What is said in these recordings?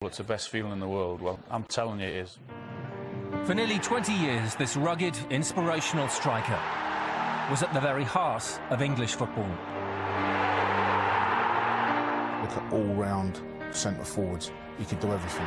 It's the best feeling in the world. Well, I'm telling you it is. For nearly 20 years, this rugged, inspirational striker was at the very heart of English football. Look at all-round centre forwards. He could do everything.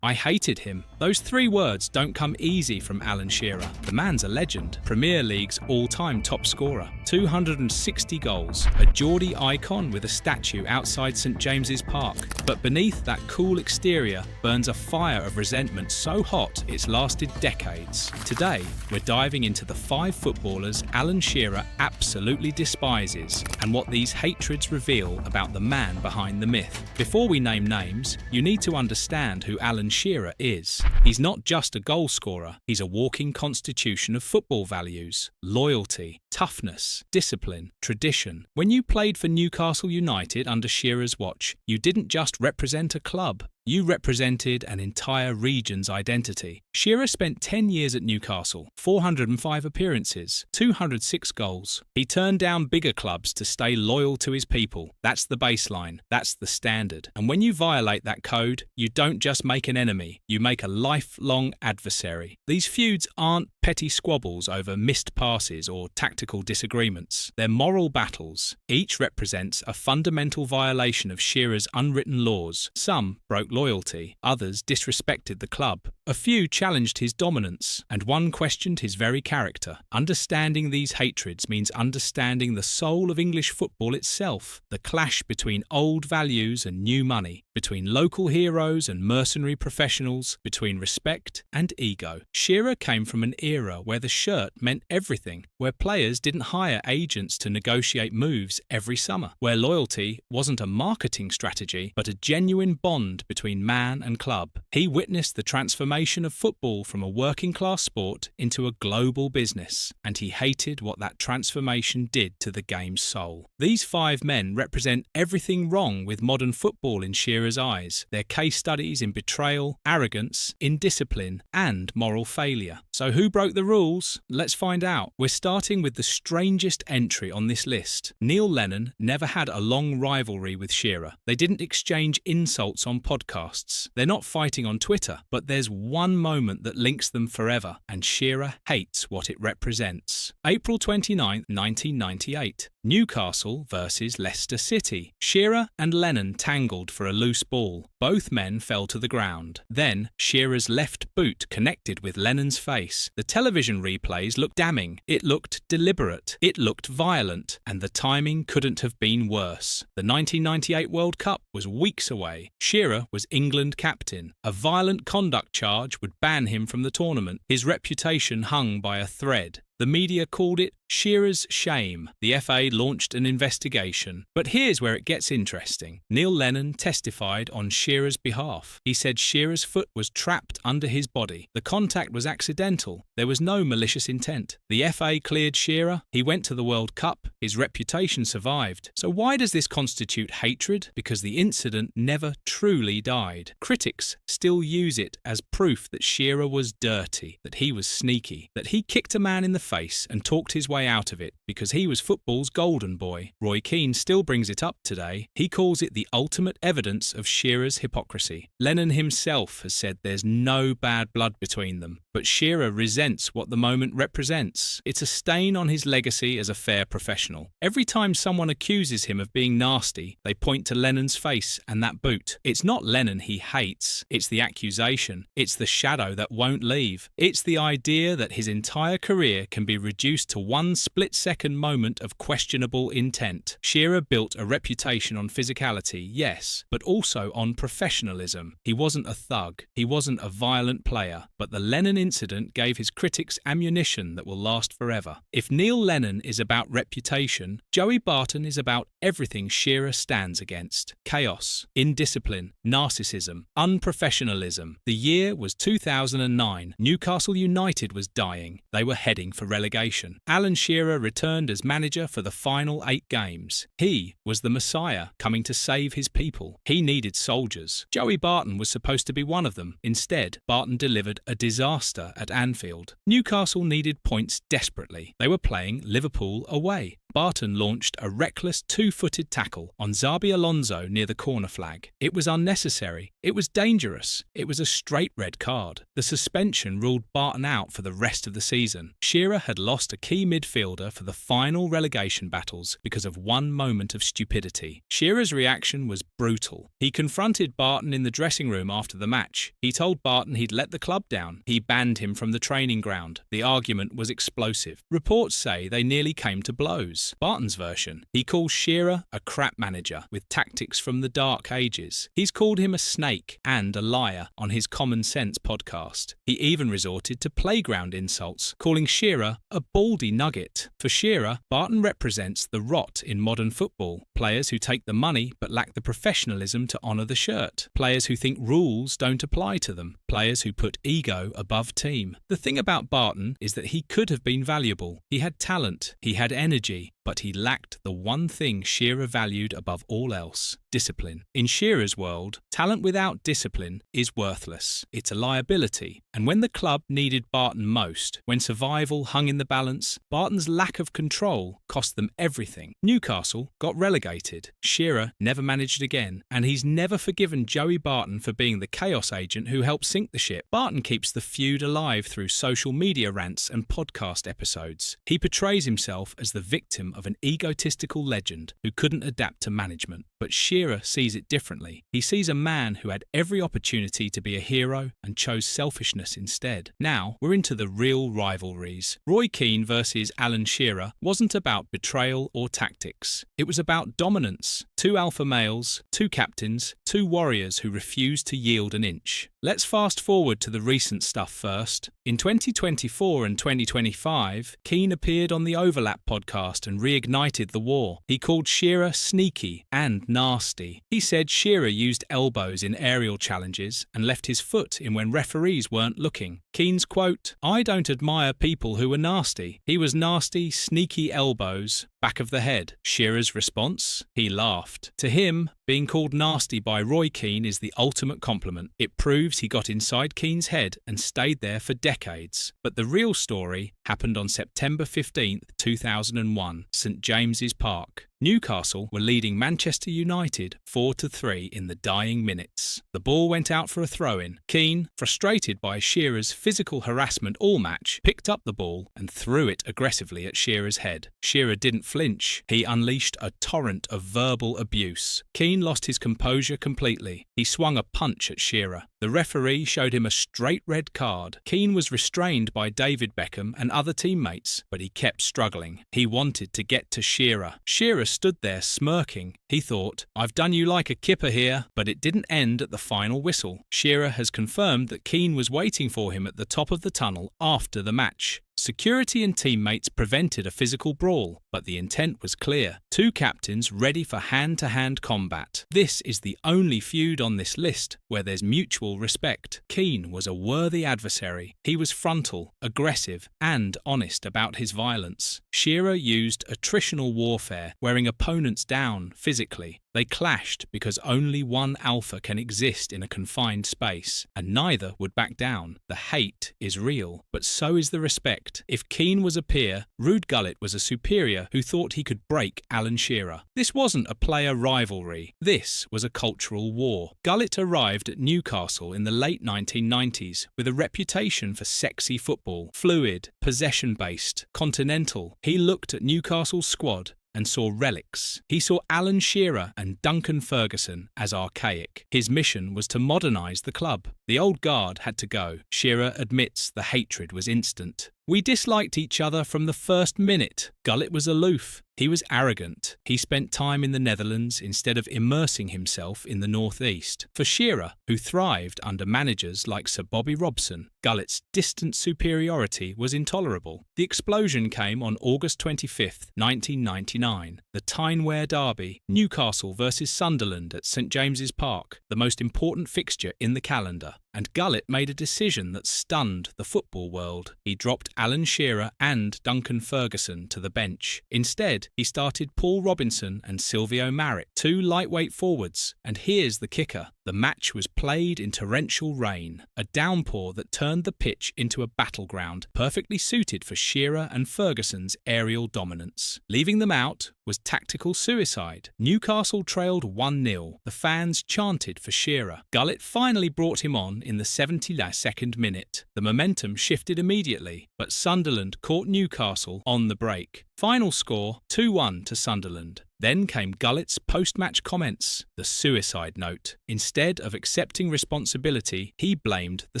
I hated him. Those three words don't come easy from Alan Shearer. The man's a legend. Premier League's all-time top scorer. 260 goals. A Geordie icon with a statue outside St James's Park. But beneath that cool exterior burns a fire of resentment so hot it's lasted decades. Today, we're diving into the 5 footballers Alan Shearer absolutely despises and what these hatreds reveal about the man behind the myth. Before we name names, you need to understand who Alan Shearer is. He's not just a goal scorer, he's a walking constitution of football values, loyalty, toughness, discipline, tradition. When you played for Newcastle United under Shearer's watch, you didn't just represent a club. You represented an entire region's identity. Shearer spent 10 years at Newcastle, 405 appearances, 206 goals. He turned down bigger clubs to stay loyal to his people. That's the baseline. That's the standard. And when you violate that code, you don't just make an enemy, you make a lifelong adversary. These feuds aren't petty squabbles over missed passes or tactical disagreements. They're moral battles. Each represents a fundamental violation of Shearer's unwritten laws. Some broke loyalty, others disrespected the club. A few challenged his dominance, and one questioned his very character. Understanding these hatreds means understanding the soul of English football itself, the clash between old values and new money, between local heroes and mercenary professionals, between respect and ego. Shearer came from an era where the shirt meant everything, where players didn't hire agents to negotiate moves every summer, where loyalty wasn't a marketing strategy but a genuine bond between man and club. He witnessed the transformation of football from a working-class sport into a global business, and he hated what that transformation did to the game's soul. These 5 men represent everything wrong with modern football in Shearer's eyes. They're case studies in betrayal, arrogance, indiscipline, and moral failure. So who broke the rules? Let's find out. We're starting with the strangest entry on this list. Neil Lennon never had a long rivalry with Shearer. They didn't exchange insults on podcasts. They're not fighting on Twitter, but there's one moment that links them forever, and Shearer hates what it represents. April 29, 1998. Newcastle versus Leicester City. Shearer and Lennon tangled for a loose ball. Both men fell to the ground. Then, Shearer's left boot connected with Lennon's face. The television replays looked damning. It looked deliberate. It looked violent. And the timing couldn't have been worse. The 1998 World Cup was weeks away. Shearer was England captain. A violent conduct charge would ban him from the tournament. His reputation hung by a thread. The media called it Shearer's shame. The FA launched an investigation. But here's where it gets interesting. Neil Lennon testified on Shearer's behalf. He said Shearer's foot was trapped under his body. The contact was accidental. There was no malicious intent. The FA cleared Shearer. He went to the World Cup. His reputation survived. So why does this constitute hatred? Because the incident never truly died. Critics still use it as proof that Shearer was dirty, that he was sneaky, that he kicked a man in the face and talked his way out of it because he was football's golden boy. Roy Keane still brings it up today. He calls it the ultimate evidence of Shearer's hypocrisy. Lennon himself has said there's no bad blood between them, but Shearer resents what the moment represents. It's a stain on his legacy as a fair professional. Every time someone accuses him of being nasty, they point to Lennon's face and that boot. It's not Lennon he hates, it's the accusation. It's the shadow that won't leave. It's the idea that his entire career can be reduced to one split-second moment of questionable intent. Shearer built a reputation on physicality, yes, but also on professionalism. He wasn't a thug, he wasn't a violent player, but the Lennon incident gave his critics ammunition that will last forever. If Neil Lennon is about reputation, Joey Barton is about everything Shearer stands against. Chaos, indiscipline, narcissism, unprofessionalism. The year was 2009. Newcastle United was dying. They were heading for relegation. Alan Shearer returned as manager for the final 8 games. He was the Messiah, coming to save his people. He needed soldiers. Joey Barton was supposed to be one of them. Instead, Barton delivered a disaster at Anfield. Newcastle needed points desperately. They were playing Liverpool away. Barton launched a reckless two-footed tackle on Xabi Alonso near the corner flag. It was unnecessary. It was dangerous. It was a straight red card. The suspension ruled Barton out for the rest of the season. Shearer had lost a key midfielder for the final relegation battles because of one moment of stupidity. Shearer's reaction was brutal. He confronted Barton in the dressing room after the match. He told Barton he'd let the club down. He banned him from the training ground. The argument was explosive. Reports say they nearly came to blows. Barton's version: he calls Shearer a crap manager with tactics from the dark ages. He's called him a snake and a liar on his Common Sense podcast. He even resorted to playground insults, calling Shearer a baldy nugget. For Shearer, Barton represents the rot in modern football. Players who take the money but lack the professionalism to honour the shirt. Players who think rules don't apply to them. Players who put ego above team. The thing about Barton is that he could have been valuable. He had talent. He had energy. But he lacked the one thing Shearer valued above all else: discipline. In Shearer's world, talent without discipline is worthless. It's a liability. And when the club needed Barton most, when survival hung in the balance, Barton's lack of control cost them everything. Newcastle got relegated. Shearer never managed again, and he's never forgiven Joey Barton for being the chaos agent who helped sink the ship. Barton keeps the feud alive through social media rants and podcast episodes. He portrays himself as the victim of an egotistical legend who couldn't adapt to management. But Shearer sees it differently. He sees a man who had every opportunity to be a hero and chose selfishness instead. Now, we're into the real rivalries. Roy Keane versus Alan Shearer wasn't about betrayal or tactics. It was about dominance. Two alpha males, two captains, two warriors who refused to yield an inch. Let's fast forward to the recent stuff first. In 2024 and 2025, Keane appeared on the Overlap podcast and reignited the war. He called Shearer sneaky and nasty. He said Shearer used elbows in aerial challenges and left his foot in when referees weren't looking. Keane's quote: "I don't admire people who are nasty. He was nasty, sneaky elbows, back of the head." Shearer's response? He laughed. To him, being called nasty by Roy Keane is the ultimate compliment. It proves he got inside Keane's head and stayed there for decades. But the real story happened on September 15th, 2001, St James's Park. Newcastle were leading Manchester United 4-3 in the dying minutes. The ball went out for a throw-in. Keane, frustrated by Shearer's physical harassment all match, picked up the ball and threw it aggressively at Shearer's head. Shearer didn't flinch. He unleashed a torrent of verbal abuse. Keane lost his composure completely. He swung a punch at Shearer. The referee showed him a straight red card. Keane was restrained by David Beckham and other teammates, but he kept struggling. He wanted to get to Shearer. Shearer stood there smirking. He thought, "I've done you like a kipper here," but it didn't end at the final whistle. Shearer has confirmed that Keane was waiting for him at the top of the tunnel after the match. Security and teammates prevented a physical brawl, but the intent was clear. Two captains ready for hand-to-hand combat. This is the only feud on this list where there's mutual respect. Keane was a worthy adversary. He was frontal, aggressive, and honest about his violence. Shearer used attritional warfare, wearing opponents down physically. They clashed because only one alpha can exist in a confined space, and neither would back down. The hate is real, but so is the respect. If Keane was a peer, Ruud Gullit was a superior who thought he could break Alan Shearer. This wasn't a player rivalry. This was a cultural war. Gullit arrived at Newcastle in the late 1990s with a reputation for sexy football, fluid, possession-based, continental. He looked at Newcastle's squad and saw relics. He saw Alan Shearer and Duncan Ferguson as archaic. His mission was to modernise the club. The old guard had to go. Shearer admits the hatred was instant. "We disliked each other from the first minute." Gullit was aloof. He was arrogant. He spent time in the Netherlands instead of immersing himself in the northeast. For Shearer, who thrived under managers like Sir Bobby Robson, Gullit's distant superiority was intolerable. The explosion came on August 25th, 1999. The Tyneware Derby, Newcastle versus Sunderland at St James's Park, the most important fixture in the calendar. and Gullit made a decision that stunned the football world. He dropped Alan Shearer and Duncan Ferguson to the bench. Instead, he started Paul Robinson and Silvio Marit, two lightweight forwards. And here's the kicker. The match was played in torrential rain, a downpour that turned the pitch into a battleground, perfectly suited for Shearer and Ferguson's aerial dominance. Leaving them out was tactical suicide. Newcastle trailed 1-0. The fans chanted for Shearer. Gullit finally brought him on in the 72nd minute. The momentum shifted immediately, but Sunderland caught Newcastle on the break. Final score 2-1 to Sunderland. Then came Gullit's post-match comments, the suicide note. Instead of accepting responsibility, he blamed the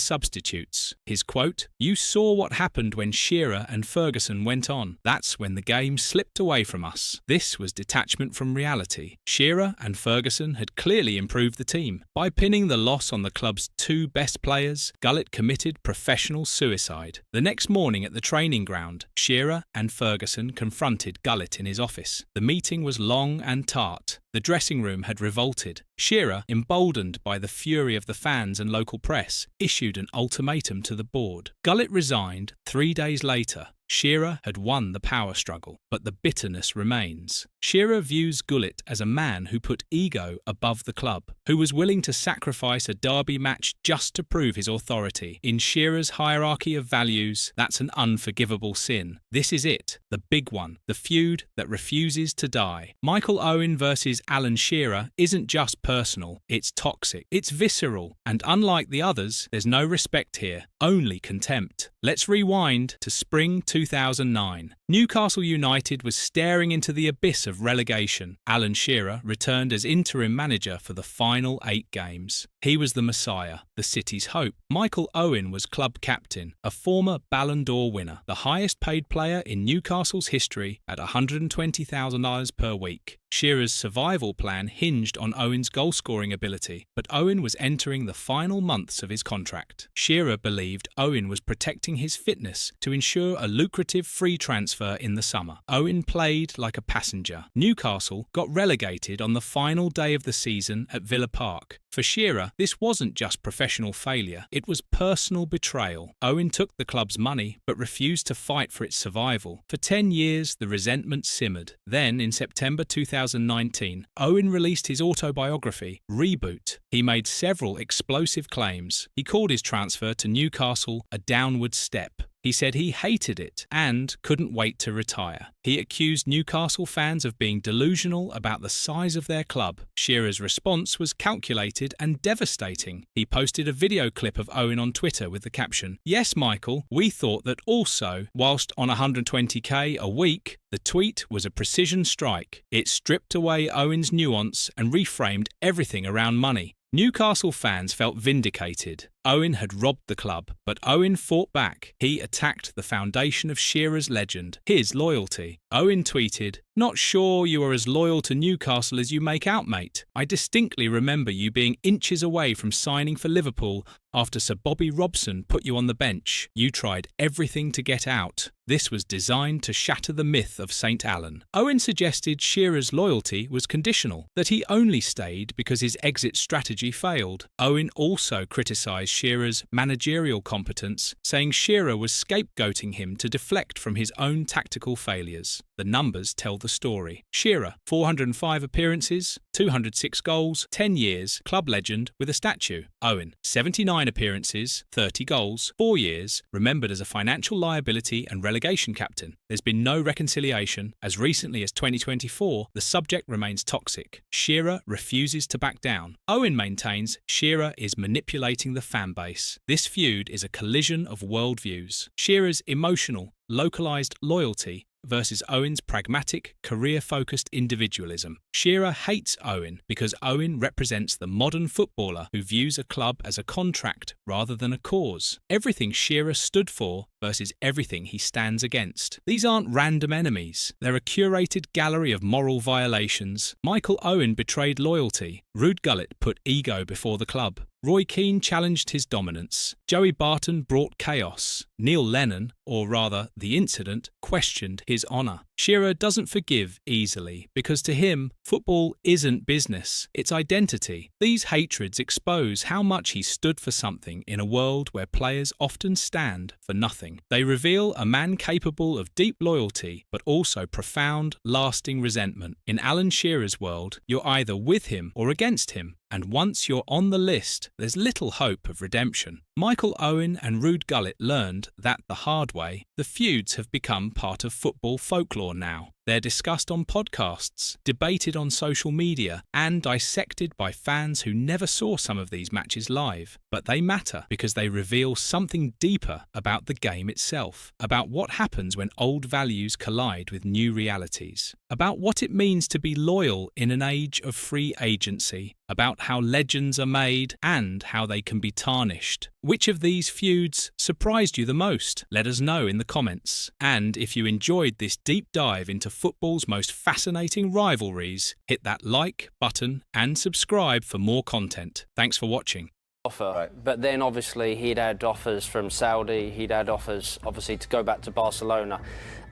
substitutes. His quote, "You saw what happened when Shearer and Ferguson went on. That's when the game slipped away from us." This was detachment from reality. Shearer and Ferguson had clearly improved the team. By pinning the loss on the club's two best players, Gullit committed professional suicide. The next morning at the training ground, Shearer and Ferguson confronted Gullit in his office. The meeting was long and tart. The dressing room had revolted. Shearer, emboldened by the fury of the fans and local press, issued an ultimatum to the board. Gullit resigned 3 days later. Shearer had won the power struggle, but the bitterness remains. Shearer views Gullit as a man who put ego above the club, who was willing to sacrifice a derby match just to prove his authority. In Shearer's hierarchy of values, that's an unforgivable sin. This is it, the big one, the feud that refuses to die. Michael Owen versus Alan Shearer isn't just personal, it's toxic, it's visceral, and unlike the others, there's no respect here, only contempt. Let's rewind to spring 2009. Newcastle United was staring into the abyss of relegation. Alan Shearer returned as interim manager for the final 8 games. He was the messiah, the city's hope. Michael Owen was club captain, a former Ballon d'Or winner, the highest paid player in Newcastle's history at $120,000 per week. Shearer's survival plan hinged on Owen's goal-scoring ability, but Owen was entering the final months of his contract. Shearer believed Owen was protecting his fitness to ensure a lucrative free transfer in the summer. Owen played like a passenger. Newcastle got relegated on the final day of the season at Villa Park. For Shearer, this wasn't just professional failure, it was personal betrayal. Owen took the club's money, but refused to fight for its survival. For 10 years, the resentment simmered. Then, in September 2019, Owen released his autobiography, Reboot. He made several explosive claims. He called his transfer to Newcastle a downward step. He said he hated it and couldn't wait to retire. He accused Newcastle fans of being delusional about the size of their club. Shearer's response was calculated and devastating. He posted a video clip of Owen on Twitter with the caption, "Yes, Michael, we thought that also, whilst on 120k a week, the tweet was a precision strike. It stripped away Owen's nuance and reframed everything around money." Newcastle fans felt vindicated. Owen had robbed the club, but Owen fought back. He attacked the foundation of Shearer's legend, his loyalty. Owen tweeted, "Not sure you are as loyal to Newcastle as you make out, mate. I distinctly remember you being inches away from signing for Liverpool after Sir Bobby Robson put you on the bench. You tried everything to get out. This was designed to shatter the myth of St. Alan." Owen suggested Shearer's loyalty was conditional, that he only stayed because his exit strategy failed. Owen also criticised Shearer's managerial competence, saying Shearer was scapegoating him to deflect from his own tactical failures. The numbers tell the story. Shearer, 405 appearances, 206 goals, 10 years, club legend with a statue. Owen, 79 appearances, 30 goals, 4 years, remembered as a financial liability and relegation captain. There's been no reconciliation. As recently as 2024, the subject remains toxic. Shearer refuses to back down. Owen maintains Shearer is manipulating the fan base. This feud is a collision of worldviews. Shearer's emotional, localised loyalty versus Owen's pragmatic, career-focused individualism. Shearer hates Owen because Owen represents the modern footballer who views a club as a contract rather than a cause. Everything Shearer stood for versus everything he stands against. These aren't random enemies. They're a curated gallery of moral violations. Michael Owen betrayed loyalty. Ruud Gullit put ego before the club. Roy Keane challenged his dominance. Joey Barton brought chaos. Neil Lennon or rather the incident, questioned his honour. Shearer doesn't forgive easily because to him, football isn't business, it's identity. These hatreds expose how much he stood for something in a world where players often stand for nothing. They reveal a man capable of deep loyalty but also profound, lasting resentment. In Alan Shearer's world, you're either with him or against him. And once you're on the list, there's little hope of redemption. Michael Owen and Ruud Gullit learned that the hard way. The feuds have become part of football folklore now. They're discussed on podcasts, debated on social media, and dissected by fans who never saw some of these matches live. But they matter because they reveal something deeper about the game itself, about what happens when old values collide with new realities, about what it means to be loyal in an age of free agency, about how legends are made and how they can be tarnished. Which of these feuds surprised you the most? Let us know in the comments. And if you enjoyed this deep dive into football's most fascinating rivalries, hit that like button and subscribe for more content. Thanks for watching. But then obviously he'd had offers from Saudi, he'd had offers obviously to go back to Barcelona,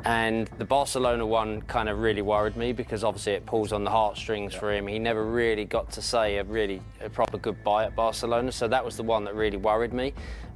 and the Barcelona one kind of really worried me because obviously it pulls on the heartstrings for him. He never really got to say a proper goodbye at Barcelona, so that was the one that really worried me.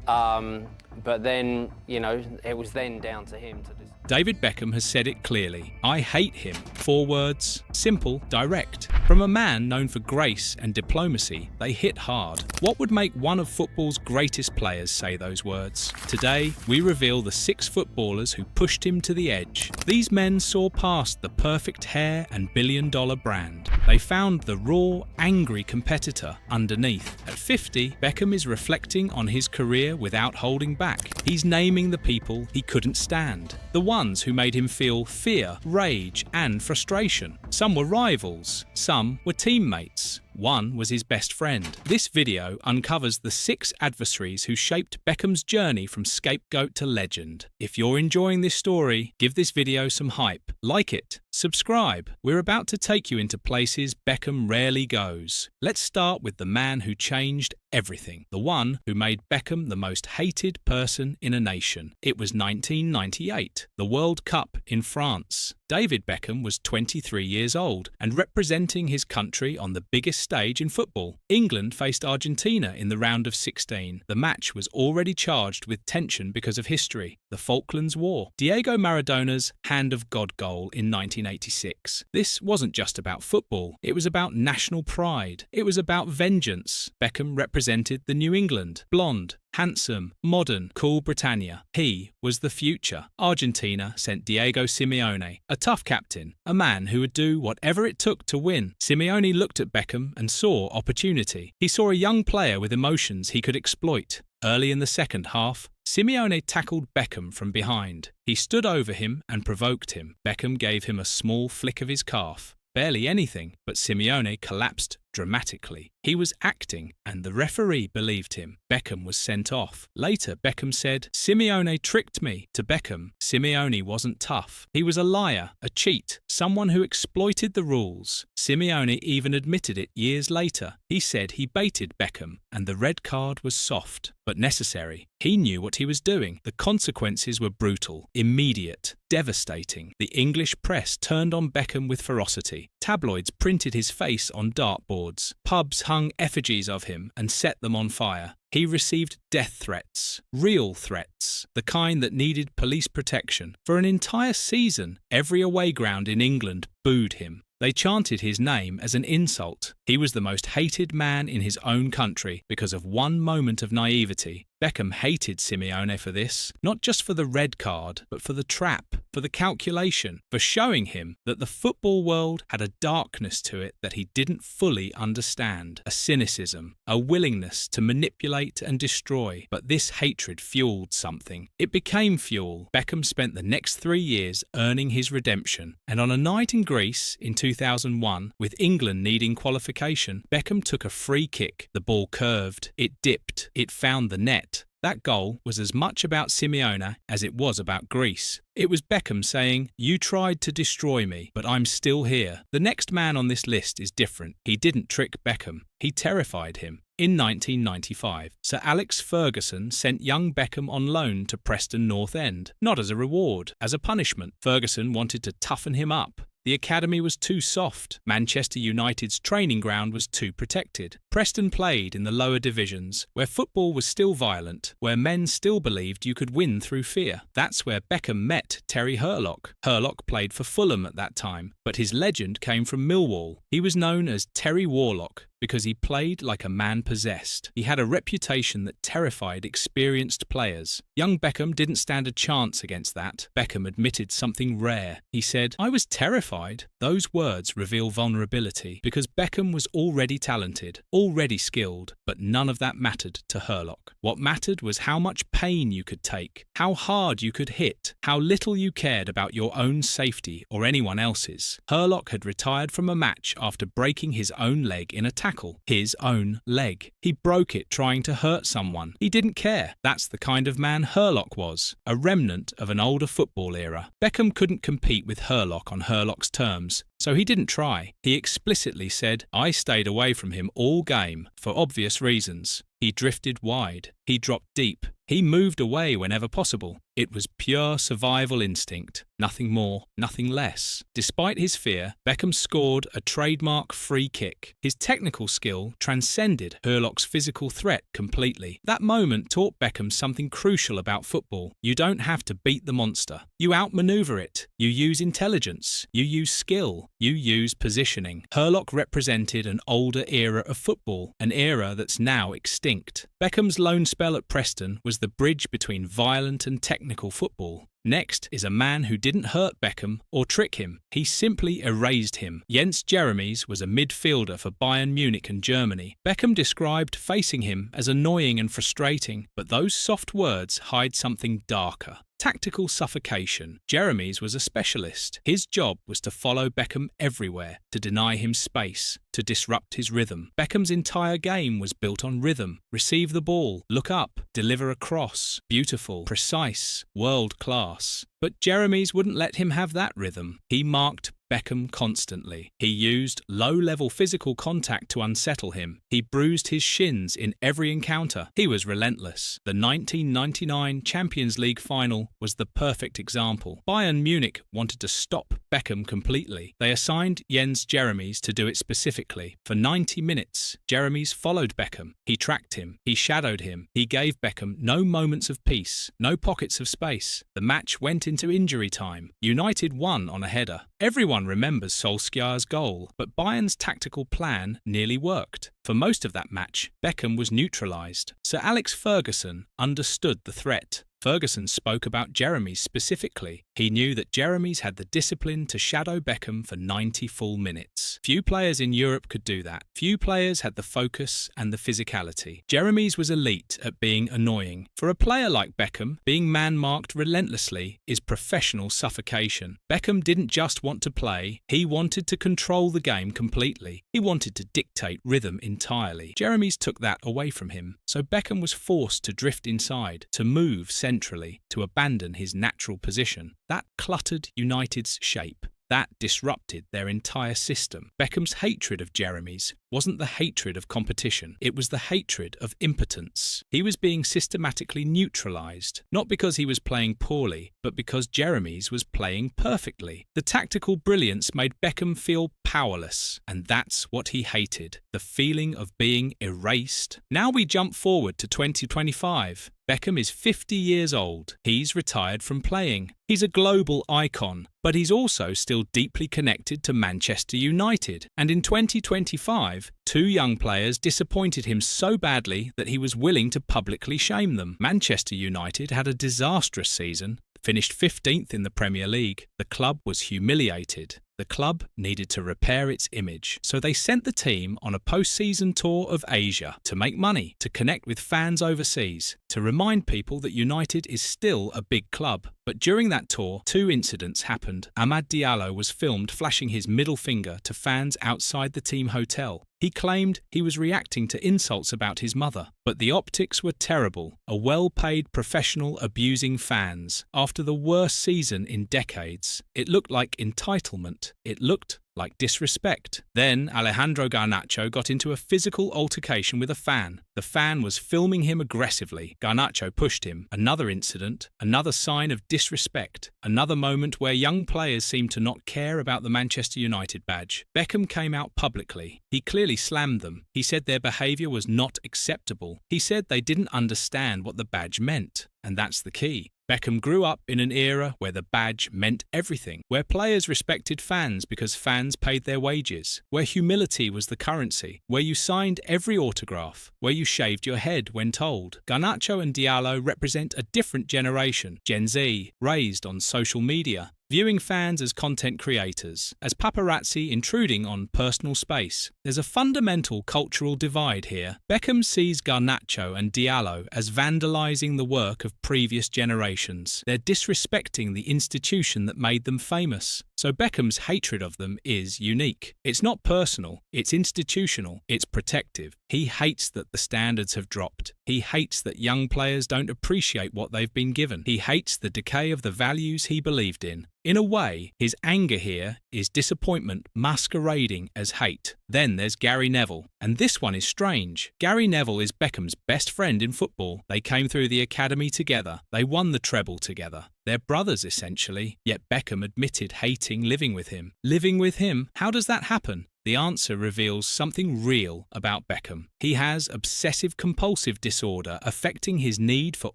But then, you know, it was then down to him to decide. David Beckham has said it clearly. I hate him. 4 words, simple, direct. From a man known for grace and diplomacy, they hit hard. What would make one of football's greatest players say those words? Today, we reveal the 6 footballers who pushed him to the edge. These men saw past the perfect hair and billion-dollar brand. They found the raw, angry competitor underneath. At 50, Beckham is reflecting on his career without holding back. He's naming the people he couldn't stand. The ones who made him feel fear, rage, and frustration. Some were rivals, some were teammates. One was his best friend. This video uncovers the 6 adversaries who shaped Beckham's journey from scapegoat to legend. If you're enjoying this story, give this video some hype, like it, subscribe. We're about to take you into places Beckham rarely goes. Let's start with the man who changed everything, the one who made Beckham the most hated person in a nation. It was 1998, the World Cup in France. David Beckham was 23 years old and representing his country on the biggest stage in football. England faced Argentina in the round of 16. The match was already charged with tension because of history, the Falklands War. Diego Maradona's Hand of God goal in 1986. This wasn't just about football, it was about national pride. It was about vengeance. Beckham represented the New England, blonde, handsome, modern, cool Britannia. He was the future. Argentina sent Diego Simeone, a tough captain, a man who would do whatever it took to win. Simeone looked at Beckham and saw opportunity. He saw a young player with emotions he could exploit. Early in the second half, Simeone tackled Beckham from behind. He stood over him and provoked him. Beckham gave him a small flick of his calf. Barely anything, but Simeone collapsed dramatically. He was acting, and the referee believed him. Beckham was sent off. Later, Beckham said, "Simeone tricked me." To Beckham, Simeone wasn't tough. He was a liar, a cheat, someone who exploited the rules. Simeone even admitted it years later. He said he baited Beckham, and the red card was soft, but necessary. He knew what he was doing. The consequences were brutal, immediate, devastating. The English press turned on Beckham with ferocity. Tabloids printed his face on dartboards. Pubs hung effigies of him and set them on fire. He received death threats, real threats, the kind that needed police protection. For an entire season, every away ground in England booed him. They chanted his name as an insult. He was the most hated man in his own country because of one moment of naivety. Beckham hated Simeone for this, not just for the red card, but for the trap, for the calculation, for showing him that the football world had a darkness to it that he didn't fully understand, a cynicism, a willingness to manipulate and destroy. But this hatred fueled something. It became fuel. Beckham spent the next 3 years earning his redemption, and on a night in Greece in 2001, with England needing qualification, Beckham took a free kick. The ball curved, it dipped, it found the net. That goal was as much about Simeone as it was about Greece. It was Beckham saying, "You tried to destroy me, but I'm still here." The next man on this list is different. He didn't trick Beckham. He terrified him. In 1995, Sir Alex Ferguson sent young Beckham on loan to Preston North End, not as a reward, as a punishment. Ferguson wanted to toughen him up. The academy was too soft. Manchester United's training ground was too protected. Preston played in the lower divisions, where football was still violent, where men still believed you could win through fear. That's where Beckham met Terry Hurlock. Hurlock played for Fulham at that time, but his legend came from Millwall. He was known as Terry Warlock because he played like a man possessed. He had a reputation that terrified experienced players. Young Beckham didn't stand a chance against that. Beckham admitted something rare. He said, "I was terrified." Those words reveal vulnerability because Beckham was already talented, already skilled, but none of that mattered to Hurlock. What mattered was how much pain you could take, how hard you could hit, how little you cared about your own safety or anyone else's. Hurlock had retired from a match after breaking his own leg in a tackle. His own leg. He broke it trying to hurt someone. He didn't care. That's the kind of man Hurlock was, a remnant of an older football era. Beckham couldn't compete with Hurlock on Hurlock's terms, so he didn't try. He explicitly said, "I stayed away from him all game, for obvious reasons." He drifted wide. He dropped deep. He moved away whenever possible. It was pure survival instinct. Nothing more, nothing less. Despite his fear, Beckham scored a trademark free kick. His technical skill transcended Hurlock's physical threat completely. That moment taught Beckham something crucial about football. You don't have to beat the monster. You outmaneuver it. You use intelligence. You use skill. You use positioning. Hurlock represented an older era of football, an era that's now extinct. Beckham's loan spell at Preston was the bridge between violent and technical football. Next is a man who didn't hurt Beckham or trick him. He simply erased him. Jeremies was a midfielder for Bayern Munich and Germany. Beckham described facing him as annoying and frustrating, but those soft words hide something darker. Tactical suffocation. Jeremies was a specialist. His job was to follow Beckham everywhere, to deny him space, to disrupt his rhythm. Beckham's entire game was built on rhythm. Receive the ball, look up, deliver a cross. Beautiful, precise, world class. But Jeremies wouldn't let him have that rhythm. He marked Beckham constantly. He used low-level physical contact to unsettle him. He bruised his shins in every encounter. He was relentless. The 1999 Champions League final was the perfect example. Bayern Munich wanted to stop Beckham completely. They assigned Jeremies to do it specifically. For 90 minutes, Jeremies followed Beckham. He tracked him. He shadowed him. He gave Beckham no moments of peace, no pockets of space. The match went into injury time. United won on a header. Everyone remembers Solskjaer's goal, but Bayern's tactical plan nearly worked. For most of that match, Beckham was neutralised. Sir Alex Ferguson understood the threat. Ferguson spoke about Jeremies specifically. He knew that Jeremies had the discipline to shadow Beckham for 90 full minutes. Few players in Europe could do that. Few players had the focus and the physicality. Jeremies was elite at being annoying. For a player like Beckham, being man-marked relentlessly is professional suffocation. Beckham didn't just want to play, he wanted to control the game completely. He wanted to dictate rhythm entirely. Jeremies took that away from him, so Beckham was forced to drift inside, to move centrally, to abandon his natural position. That cluttered United's shape. That disrupted their entire system. Beckham's hatred of Jeremies wasn't the hatred of competition, it was the hatred of impotence. He was being systematically neutralised, not because he was playing poorly, but because Jeremies was playing perfectly. The tactical brilliance made Beckham feel powerless, and that's what he hated, the feeling of being erased. Now we jump forward to 2025. Beckham is 50 years old. He's retired from playing. He's a global icon, but he's also still deeply connected to Manchester United. And in 2025, two young players disappointed him so badly that he was willing to publicly shame them. Manchester United had a disastrous season, finished 15th in the Premier League. The club was humiliated. The club needed to repair its image, so they sent the team on a post-season tour of Asia to make money, to connect with fans overseas, to remind people that United is still a big club. But during that tour, two incidents happened. Amad Diallo was filmed flashing his middle finger to fans outside the team hotel. He He claimed he was reacting to insults about his mother. But the optics were terrible. A well-paid professional abusing fans after the worst season in decades. It looked like entitlement. It looked like disrespect. Then Alejandro Garnacho got into a physical altercation with a fan. The fan was filming him aggressively. Garnacho pushed him. Another incident, another sign of disrespect, another moment where young players seemed to not care about the Manchester United badge. Beckham came out publicly. He clearly slammed them. He said their behaviour was not acceptable. He said they didn't understand what the badge meant. And that's the key. Beckham grew up in an era where the badge meant everything, where players respected fans because fans paid their wages, where humility was the currency, where you signed every autograph, where you shaved your head when told. Garnacho and Diallo represent a different generation, Gen Z, raised on social media, viewing fans as content creators, as paparazzi intruding on personal space. There's a fundamental cultural divide here. Beckham sees Garnacho and Diallo as vandalising the work of previous generations. They're disrespecting the institution that made them famous. So Beckham's hatred of them is unique. It's not personal, it's institutional, it's protective. He hates that the standards have dropped. He hates that young players don't appreciate what they've been given. He hates the decay of the values he believed in. In a way, his anger here is disappointment masquerading as hate. Then there's Gary Neville, and this one is strange. Gary Neville is Beckham's best friend in football. They came through the academy together. They won the treble together. They're brothers, essentially, yet Beckham admitted hating living with him. Living with him? How does that happen? The answer reveals something real about Beckham. He has obsessive-compulsive disorder affecting his need for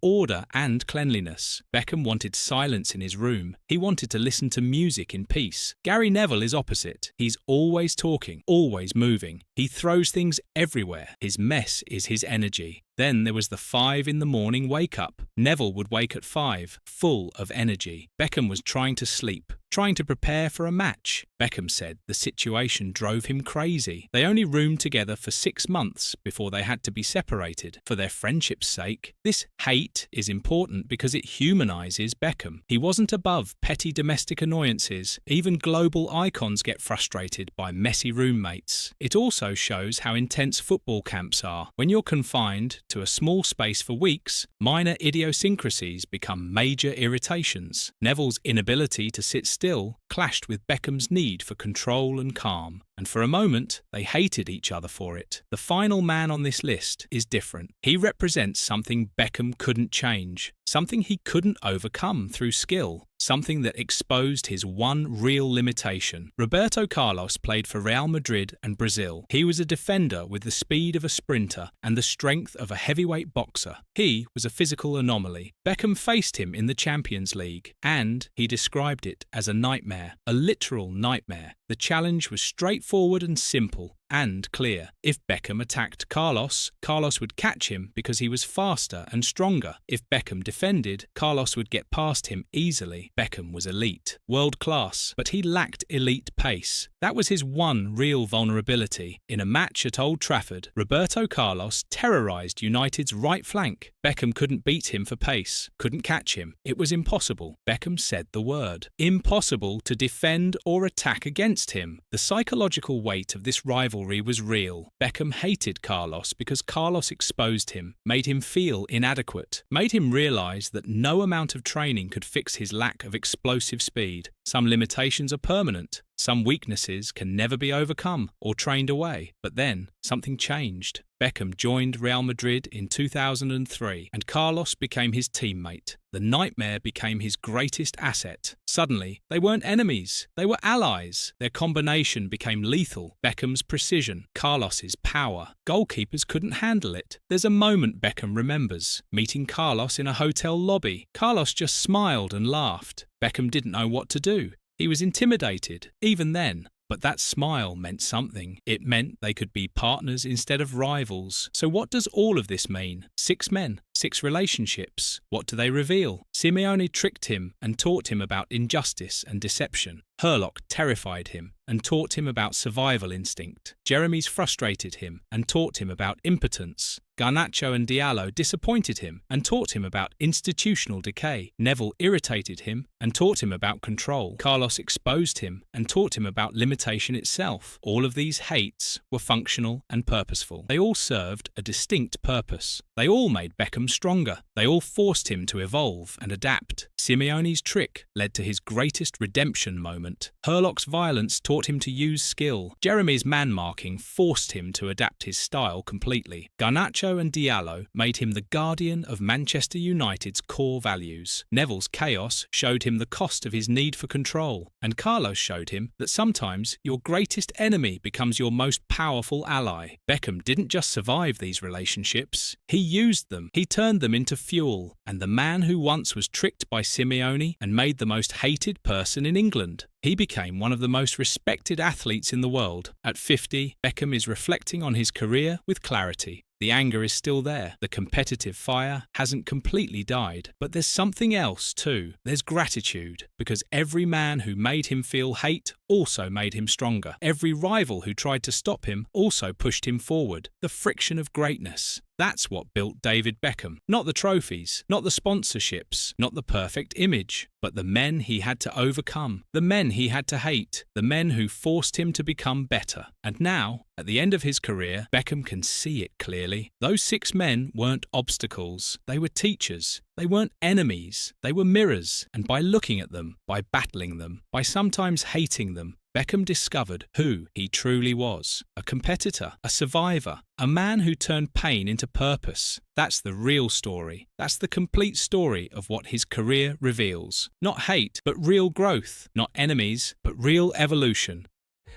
order and cleanliness. Beckham wanted silence in his room. He wanted to listen to music in peace. Gary Neville is opposite. He's always talking, always moving. He throws things everywhere. His mess is his energy. Then there was the 5 in the morning wake-up. Neville would wake at 5, full of energy. Beckham was trying to sleep, trying to prepare for a match. Beckham said the situation drove him crazy. They only roomed together for 6 months before they had to be separated. For their friendship's sake, this hate is important because it humanises Beckham. He wasn't above petty domestic annoyances. Even global icons get frustrated by messy roommates. It also shows how intense football camps are. When you're confined to a small space for weeks, minor idiosyncrasies become major irritations. Neville's inability to sit still clashed with Beckham's need for control and calm, and for a moment they hated each other for it. The final man on this list is different. He represents something Beckham couldn't change, something he couldn't overcome through skill, something that exposed his one real limitation. Roberto Carlos played for Real Madrid and Brazil. He was a defender with the speed of a sprinter and the strength of a heavyweight boxer. He was a physical anomaly. Beckham faced him in the Champions League, and he described it as a nightmare, a literal nightmare. The challenge was straightforward and simple and clear. If Beckham attacked Carlos, Carlos would catch him because he was faster and stronger. If Beckham defended, Carlos would get past him easily. Beckham was elite, world-class, but he lacked elite pace. That was his one real vulnerability. In a match at Old Trafford, Roberto Carlos terrorised United's right flank. Beckham couldn't beat him for pace, couldn't catch him. It was impossible. Beckham said the word. Impossible to defend or attack against him. The psychological weight of this rivalry was real. Beckham hated Carlos because Carlos exposed him, made him feel inadequate, made him realise that no amount of training could fix his lack of explosive speed. Some limitations are permanent. Some weaknesses can never be overcome or trained away. But then, something changed. Beckham joined Real Madrid in 2003, and Carlos became his teammate. The nightmare became his greatest asset. Suddenly, they weren't enemies, they were allies. Their combination became lethal. Beckham's precision, Carlos's power. Goalkeepers couldn't handle it. There's a moment Beckham remembers, meeting Carlos in a hotel lobby. Carlos just smiled and laughed. Beckham didn't know what to do. He was intimidated, even then. But that smile meant something. It meant they could be partners instead of rivals. So what does all of this mean? 6 men, 6 relationships. What do they reveal? Simeone tricked him and taught him about injustice and deception. Hurlock terrified him and taught him about survival instinct. Jeremies frustrated him and taught him about impotence. Garnacho and Diallo disappointed him and taught him about institutional decay. Neville irritated him and taught him about control. Carlos exposed him and taught him about limitation itself. All of these hates were functional and purposeful. They all served a distinct purpose. They all made Beckham stronger. They all forced him to evolve and adapt. Simeone's trick led to his greatest redemption moment. Hurlock's violence taught him to use skill. Jeremies' man-marking forced him to adapt his style completely. Garnacho and Diallo made him the guardian of Manchester United's core values. Neville's chaos showed him the cost of his need for control. And Carlos showed him that sometimes your greatest enemy becomes your most powerful ally. Beckham didn't just survive these relationships, he used them. He turned them into fuel. And the man who once was tricked by Simeone and made the most hated person in England, he became one of the most respected athletes in the world. At 50, Beckham is reflecting on his career with clarity. The anger is still there. The competitive fire hasn't completely died. But there's something else too. There's gratitude. Because every man who made him feel hate also made him stronger. Every rival who tried to stop him also pushed him forward. The friction of greatness. That's what built David Beckham. Not the trophies, not the sponsorships, not the perfect image, but the men he had to overcome, the men he had to hate, the men who forced him to become better. And now, at the end of his career, Beckham can see it clearly. Those 6 men weren't obstacles. They were teachers. They weren't enemies. They were mirrors. And by looking at them, by battling them, by sometimes hating them, Beckham discovered who he truly was. A competitor, a survivor, a man who turned pain into purpose. That's the real story. That's the complete story of what his career reveals. Not hate, but real growth. Not enemies, but real evolution.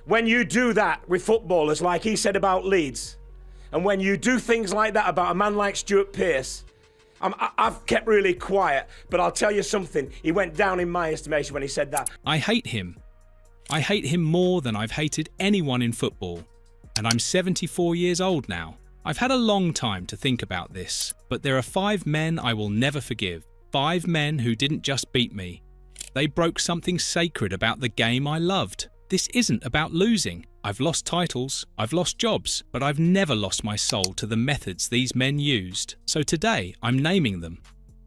When you do that with footballers, like he said about Leeds, and when you do things like that about a man like Stuart Pearce, I've kept really quiet, but I'll tell you something. He went down in my estimation when he said that. I hate him. I hate him more than I've hated anyone in football. And I'm 74 years old now. I've had a long time to think about this, but there are 5 men I will never forgive. 5 men who didn't just beat me. They broke something sacred about the game I loved. This isn't about losing. I've lost titles, I've lost jobs, but I've never lost my soul to the methods these men used. So today, I'm naming them.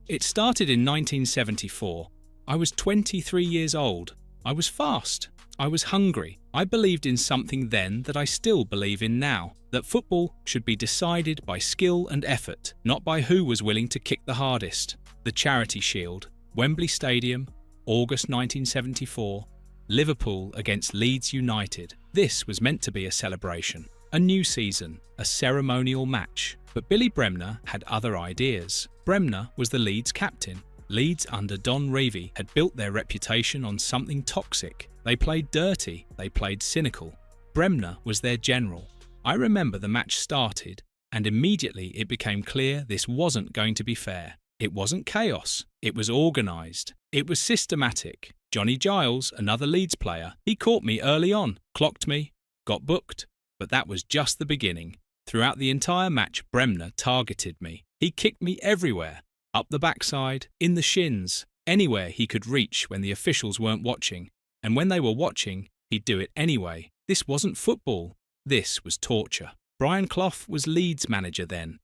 It started in 1974. I was 23 years old. I was fast. I was hungry. I believed in something then that I still believe in now, that football should be decided by skill and effort, not by who was willing to kick the hardest. The Charity Shield, Wembley Stadium, August 1974, Liverpool against Leeds United. This was meant to be a celebration, a new season, a ceremonial match. But Billy Bremner had other ideas. Bremner was the Leeds captain. Leeds under Don Revie had built their reputation on something toxic. They played dirty, they played cynical. Bremner was their general. I remember the match started, and immediately it became clear this wasn't going to be fair. It wasn't chaos, it was organised. It was systematic. Johnny Giles, another Leeds player, he caught me early on, clocked me, got booked. But that was just the beginning. Throughout the entire match, Bremner targeted me. He kicked me everywhere. Up the backside, in the shins, anywhere he could reach when the officials weren't watching. And when they were watching, he'd do it anyway. This wasn't football. This was torture. Brian Clough was Leeds manager then.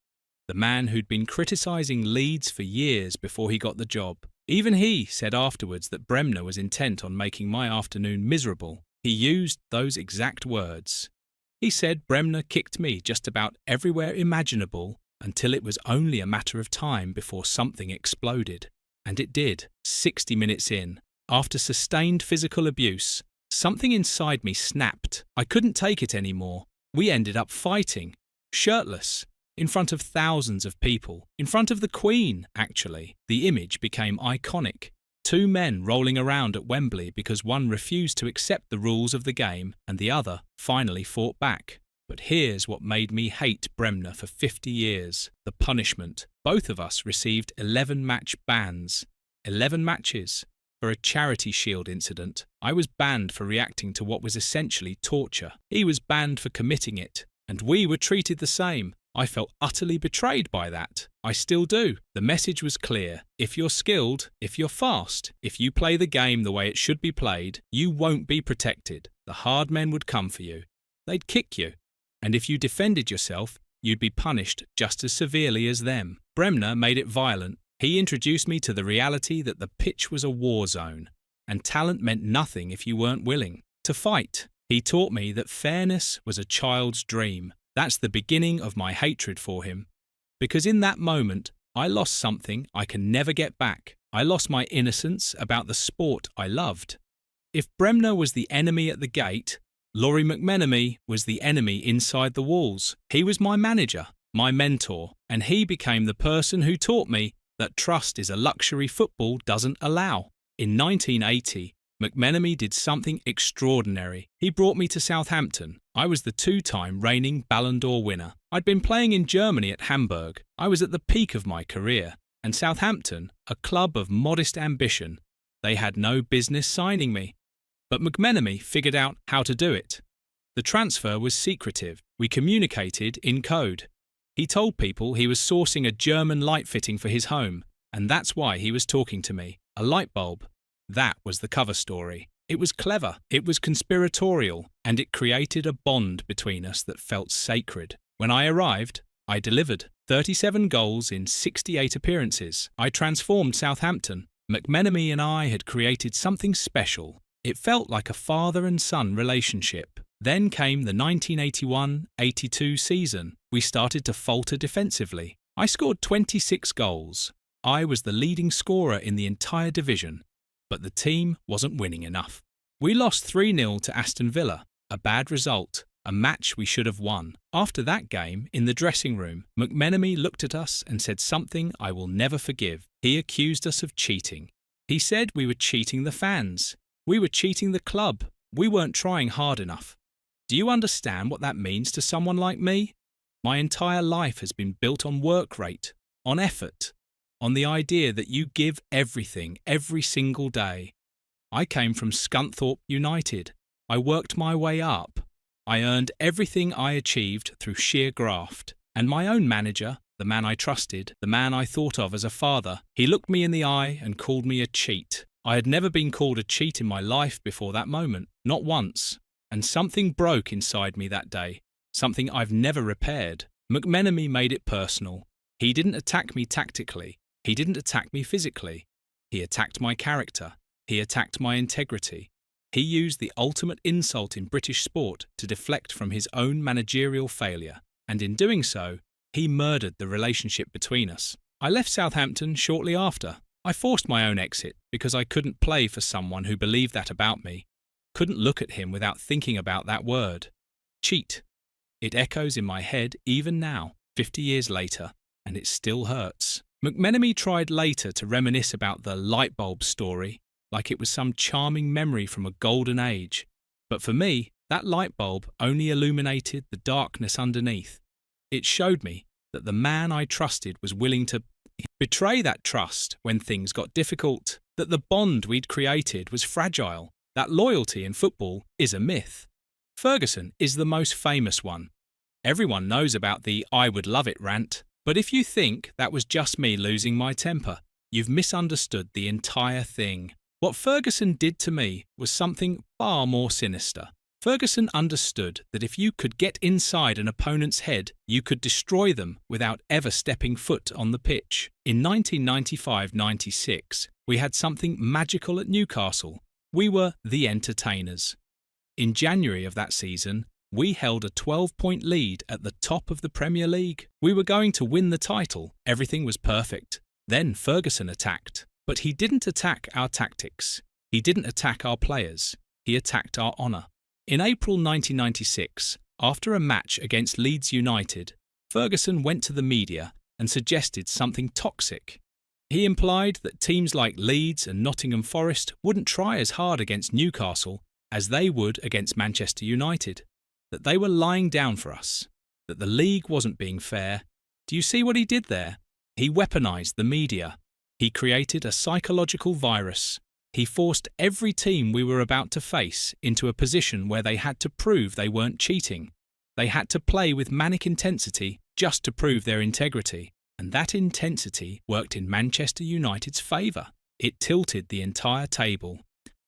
The man who'd been criticising Leeds for years before he got the job. Even he said afterwards that Bremner was intent on making my afternoon miserable. He used those exact words. He said Bremner kicked me just about everywhere imaginable until it was only a matter of time before something exploded. And it did. 60 minutes in, after sustained physical abuse, something inside me snapped. I couldn't take it anymore. We ended up fighting, shirtless, in front of thousands of people, in front of the Queen, actually. The image became iconic. 2 men rolling around at Wembley because one refused to accept the rules of the game and the other finally fought back. But here's what made me hate Bremner for 50 years. The punishment. Both of us received 11-match bans. 11 matches. For a Charity Shield incident. I was banned for reacting to what was essentially torture. He was banned for committing it. And we were treated the same. I felt utterly betrayed by that. I still do. The message was clear. If you're skilled, if you're fast, if you play the game the way it should be played, you won't be protected. The hard men would come for you. They'd kick you. And if you defended yourself, you'd be punished just as severely as them. Bremner made it violent. He introduced me to the reality that the pitch was a war zone, and talent meant nothing if you weren't willing to fight. He taught me that fairness was a child's dream. That's the beginning of my hatred for him. Because in that moment, I lost something I can never get back. I lost my innocence about the sport I loved. If Bremner was the enemy at the gate, Laurie McMenemy was the enemy inside the walls. He was my manager, my mentor, and he became the person who taught me that trust is a luxury football doesn't allow. In 1980, McMenemy did something extraordinary. He brought me to Southampton. I was the two-time reigning Ballon d'Or winner. I'd been playing in Germany at Hamburg. I was at the peak of my career. And Southampton, a club of modest ambition, they had no business signing me. But McMenemy figured out how to do it. The transfer was secretive. We communicated in code. He told people he was sourcing a German light fitting for his home, and that's why he was talking to me. A light bulb. That was the cover story. It was clever, it was conspiratorial, and it created a bond between us that felt sacred. When I arrived, I delivered. 37 goals in 68 appearances. I transformed Southampton. McMenemy and I had created something special. It felt like a father and son relationship. Then came the 1981-82 season. We started to falter defensively. I scored 26 goals. I was the leading scorer in the entire division, but the team wasn't winning enough. We lost 3-0 to Aston Villa, a bad result, a match we should have won. After that game, in the dressing room, McMenemy looked at us and said something I will never forgive. He accused us of cheating. He said we were cheating the fans. We were cheating the club. We weren't trying hard enough. Do you understand what that means to someone like me? My entire life has been built on work rate, on effort, on the idea that you give everything every single day. I came from Scunthorpe United. I worked my way up. I earned everything I achieved through sheer graft. And my own manager, the man I trusted, the man I thought of as a father, he looked me in the eye and called me a cheat. I had never been called a cheat in my life before that moment, not once. And something broke inside me that day, something I've never repaired. McMenemy made it personal. He didn't attack me tactically. He didn't attack me physically. He attacked my character. He attacked my integrity. He used the ultimate insult in British sport to deflect from his own managerial failure. And in doing so, he murdered the relationship between us. I left Southampton shortly after. I forced my own exit because I couldn't play for someone who believed that about me. Couldn't look at him without thinking about that word. Cheat. It echoes in my head even now, 50 years later, and it still hurts. McMenemy tried later to reminisce about the light bulb story, like it was some charming memory from a golden age. But for me, that light bulb only illuminated the darkness underneath. It showed me that the man I trusted was willing to betray that trust when things got difficult, that the bond we'd created was fragile, that loyalty in football is a myth. Ferguson is the most famous one. Everyone knows about the "I would love it" rant, but if you think that was just me losing my temper, you've misunderstood the entire thing. What Ferguson did to me was something far more sinister. Ferguson understood that if you could get inside an opponent's head, you could destroy them without ever stepping foot on the pitch. In 1995-96, we had something magical at Newcastle. We were the entertainers. In January of that season, we held a 12-point lead at the top of the Premier League. We were going to win the title. Everything was perfect. Then Ferguson attacked. But he didn't attack our tactics. He didn't attack our players. He attacked our honour. In April 1996, after a match against Leeds United, Ferguson went to the media and suggested something toxic. He implied that teams like Leeds and Nottingham Forest wouldn't try as hard against Newcastle as they would against Manchester United, that they were lying down for us, that the league wasn't being fair. Do you see what he did there? He weaponised the media. He created a psychological virus. He forced every team we were about to face into a position where they had to prove they weren't cheating. They had to play with manic intensity just to prove their integrity. and that intensity worked in Manchester United's favour. It tilted the entire table.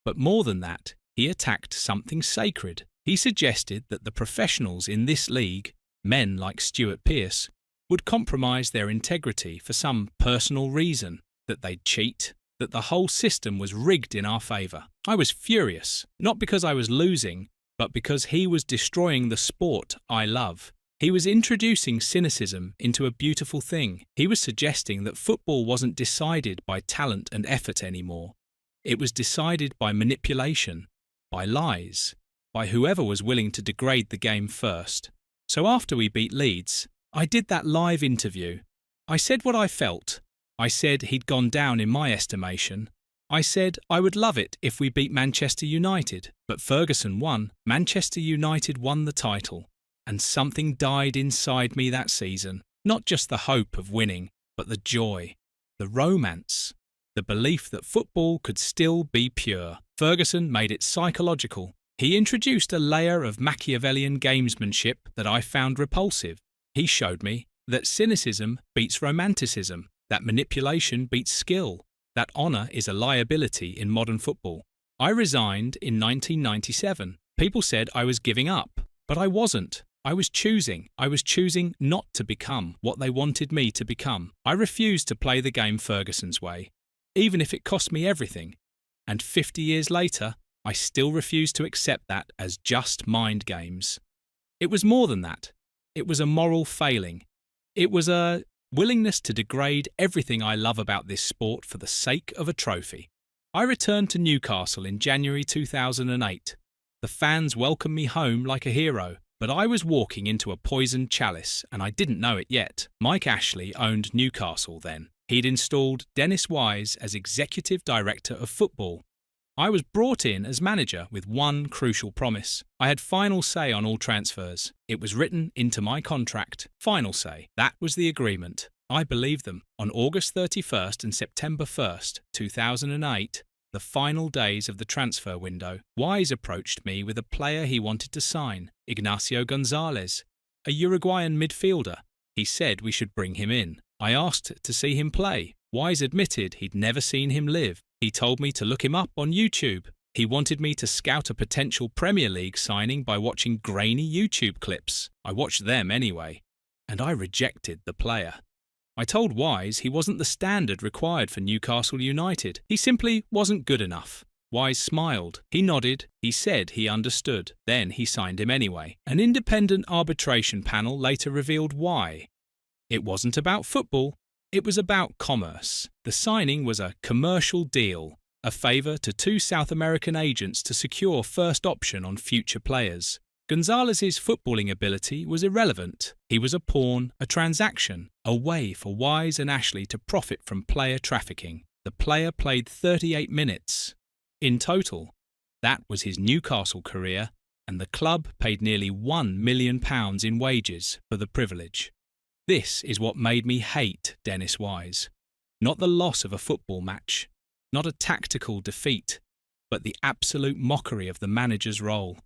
But more than that, he attacked something sacred. He suggested that the professionals in this league, men like Stuart Pearce, would compromise their integrity for some personal reason, that they'd cheat, that the whole system was rigged in our favour. I was furious, not because I was losing, but because he was destroying the sport I love. He was introducing cynicism into a beautiful thing. He was suggesting that football wasn't decided by talent and effort anymore. It was decided by manipulation, by lies, by whoever was willing to degrade the game first. So after we beat Leeds, I did that live interview. I said what I felt. I said he'd gone down in my estimation. I said I would love it if we beat Manchester United. But Ferguson won. Manchester United won the title. And something died inside me that season. Not just the hope of winning, but the joy, the romance, the belief that football could still be pure. Ferguson made it psychological. He introduced a layer of Machiavellian gamesmanship that I found repulsive. He showed me that cynicism beats romanticism, that manipulation beats skill, that honour is a liability in modern football. I resigned in 1997. People said I was giving up, but I wasn't. I was choosing. I was choosing not to become what they wanted me to become. I refused to play the game Ferguson's way, even if it cost me everything. And 50 years later, I still refuse to accept that as just mind games. It was more than that. It was a moral failing. It was a willingness to degrade everything I love about this sport for the sake of a trophy. I returned to Newcastle in January 2008. The fans welcomed me home like a hero. But I was walking into a poisoned chalice, and I didn't know it yet. Mike Ashley owned Newcastle then. He'd installed Dennis Wise as executive director of football. I was brought in as manager with one crucial promise. I had final say on all transfers. It was written into my contract. Final say. That was the agreement. I believed them. On August 31st and September 1st, 2008, the final days of the transfer window, Wise approached me with a player he wanted to sign, Ignacio Gonzalez, a Uruguayan midfielder. He said we should bring him in. I asked to see him play. Wise admitted he'd never seen him live. He told me to look him up on YouTube. He wanted me to scout a potential Premier League signing by watching grainy YouTube clips. I watched them anyway, and I rejected the player. I told Wise he wasn't the standard required for Newcastle United. He simply wasn't good enough. Wise smiled. He nodded. He said he understood. Then he signed him anyway. An independent arbitration panel later revealed why. It wasn't about football. It was about commerce. The signing was a commercial deal, a favour to two South American agents to secure first option on future players. Gonzalez's footballing ability was irrelevant. He was a pawn, a transaction, a way for Wise and Ashley to profit from player trafficking. The player played 38 minutes in total. That was his Newcastle career, and the club paid nearly £1 million in wages for the privilege. This is what made me hate Dennis Wise. Not the loss of a football match, not a tactical defeat, but the absolute mockery of the manager's role.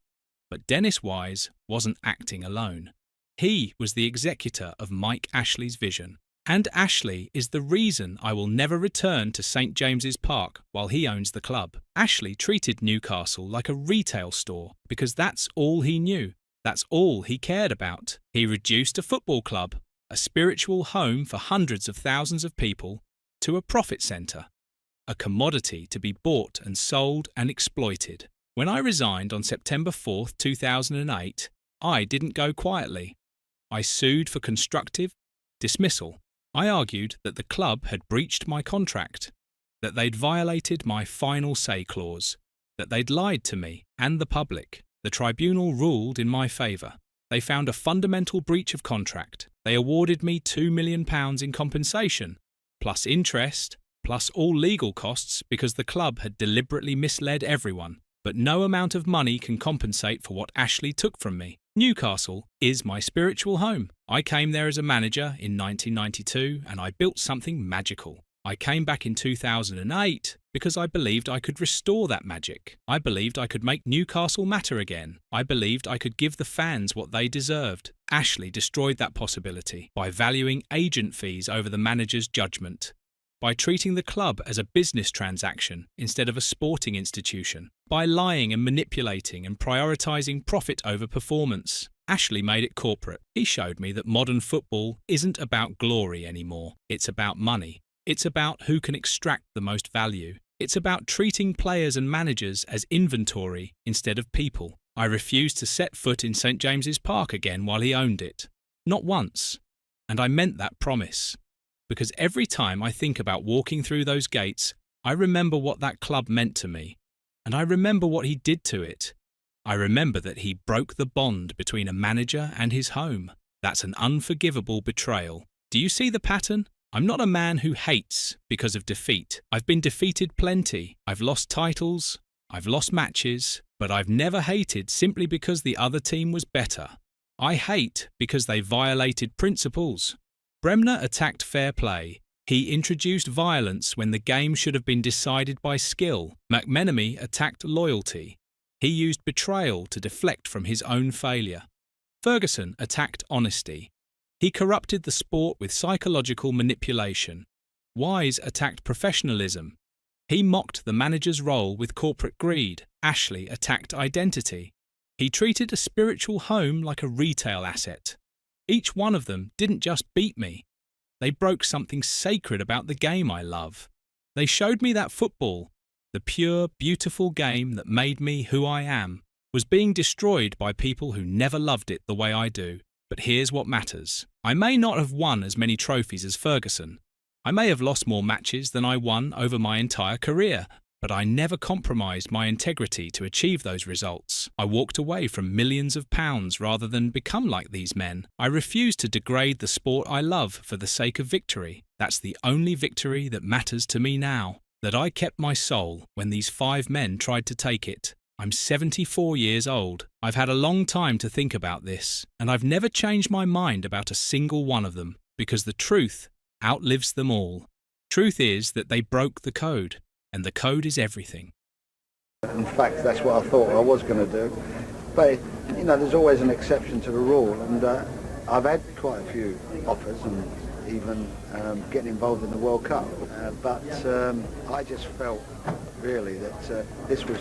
But Dennis Wise wasn't acting alone. He was the executor of Mike Ashley's vision. And Ashley is the reason I will never return to St James's Park while he owns the club. Ashley treated Newcastle like a retail store because that's all he knew. That's all he cared about. He reduced a football club, a spiritual home for hundreds of thousands of people, to a profit centre, a commodity to be bought and sold and exploited. When I resigned on September 4th, 2008, I didn't go quietly. I sued for constructive dismissal. I argued that the club had breached my contract, that they'd violated my final say clause, that they'd lied to me and the public. The tribunal ruled in my favour. They found a fundamental breach of contract. They awarded me £2 million in compensation, plus interest, plus all legal costs because the club had deliberately misled everyone. But no amount of money can compensate for what Ashley took from me. Newcastle is my spiritual home. I came there as a manager in 1992 and I built something magical. I came back in 2008 because I believed I could restore that magic. I believed I could make Newcastle matter again. I believed I could give the fans what they deserved. Ashley destroyed that possibility by valuing agent fees over the manager's judgment, by treating the club as a business transaction instead of a sporting institution, by lying and manipulating and prioritising profit over performance. Ashley made it corporate. He showed me that modern football isn't about glory anymore. It's about money. It's about who can extract the most value. It's about treating players and managers as inventory instead of people. I refused to set foot in St James's Park again while he owned it. Not once. And I meant that promise. Because every time I think about walking through those gates, I remember what that club meant to me. And I remember what he did to it. I remember that he broke the bond between a manager and his home. That's an unforgivable betrayal. Do you see the pattern? I'm not a man who hates because of defeat. I've been defeated plenty. I've lost titles. I've lost matches. But I've never hated simply because the other team was better. I hate because they violated principles. Bremner attacked fair play. He introduced violence when the game should have been decided by skill. McMenemy attacked loyalty. He used betrayal to deflect from his own failure. Ferguson attacked honesty. He corrupted the sport with psychological manipulation. Wise attacked professionalism. He mocked the manager's role with corporate greed. Ashley attacked identity. He treated a spiritual home like a retail asset. Each one of them didn't just beat me. They broke something sacred about the game I love. They showed me that football, the pure, beautiful game that made me who I am, was being destroyed by people who never loved it the way I do. But here's what matters. I may not have won as many trophies as Ferguson. I may have lost more matches than I won over my entire career, but I never compromised my integrity to achieve those results. I walked away from millions of pounds rather than become like these men. I refused to degrade the sport I love for the sake of victory. That's the only victory that matters to me now. That I kept my soul when these 5 men tried to take it. I'm 74 years old. I've had a long time to think about this, and I've never changed my mind about a single one of them, because the truth outlives them all. Truth is that they broke the code, and the code is everything. In fact, that's what I thought I was going to do. But, you know, there's always an exception to the rule, and I've had quite a few offers and even getting involved in the World Cup. But I just felt, really, that this was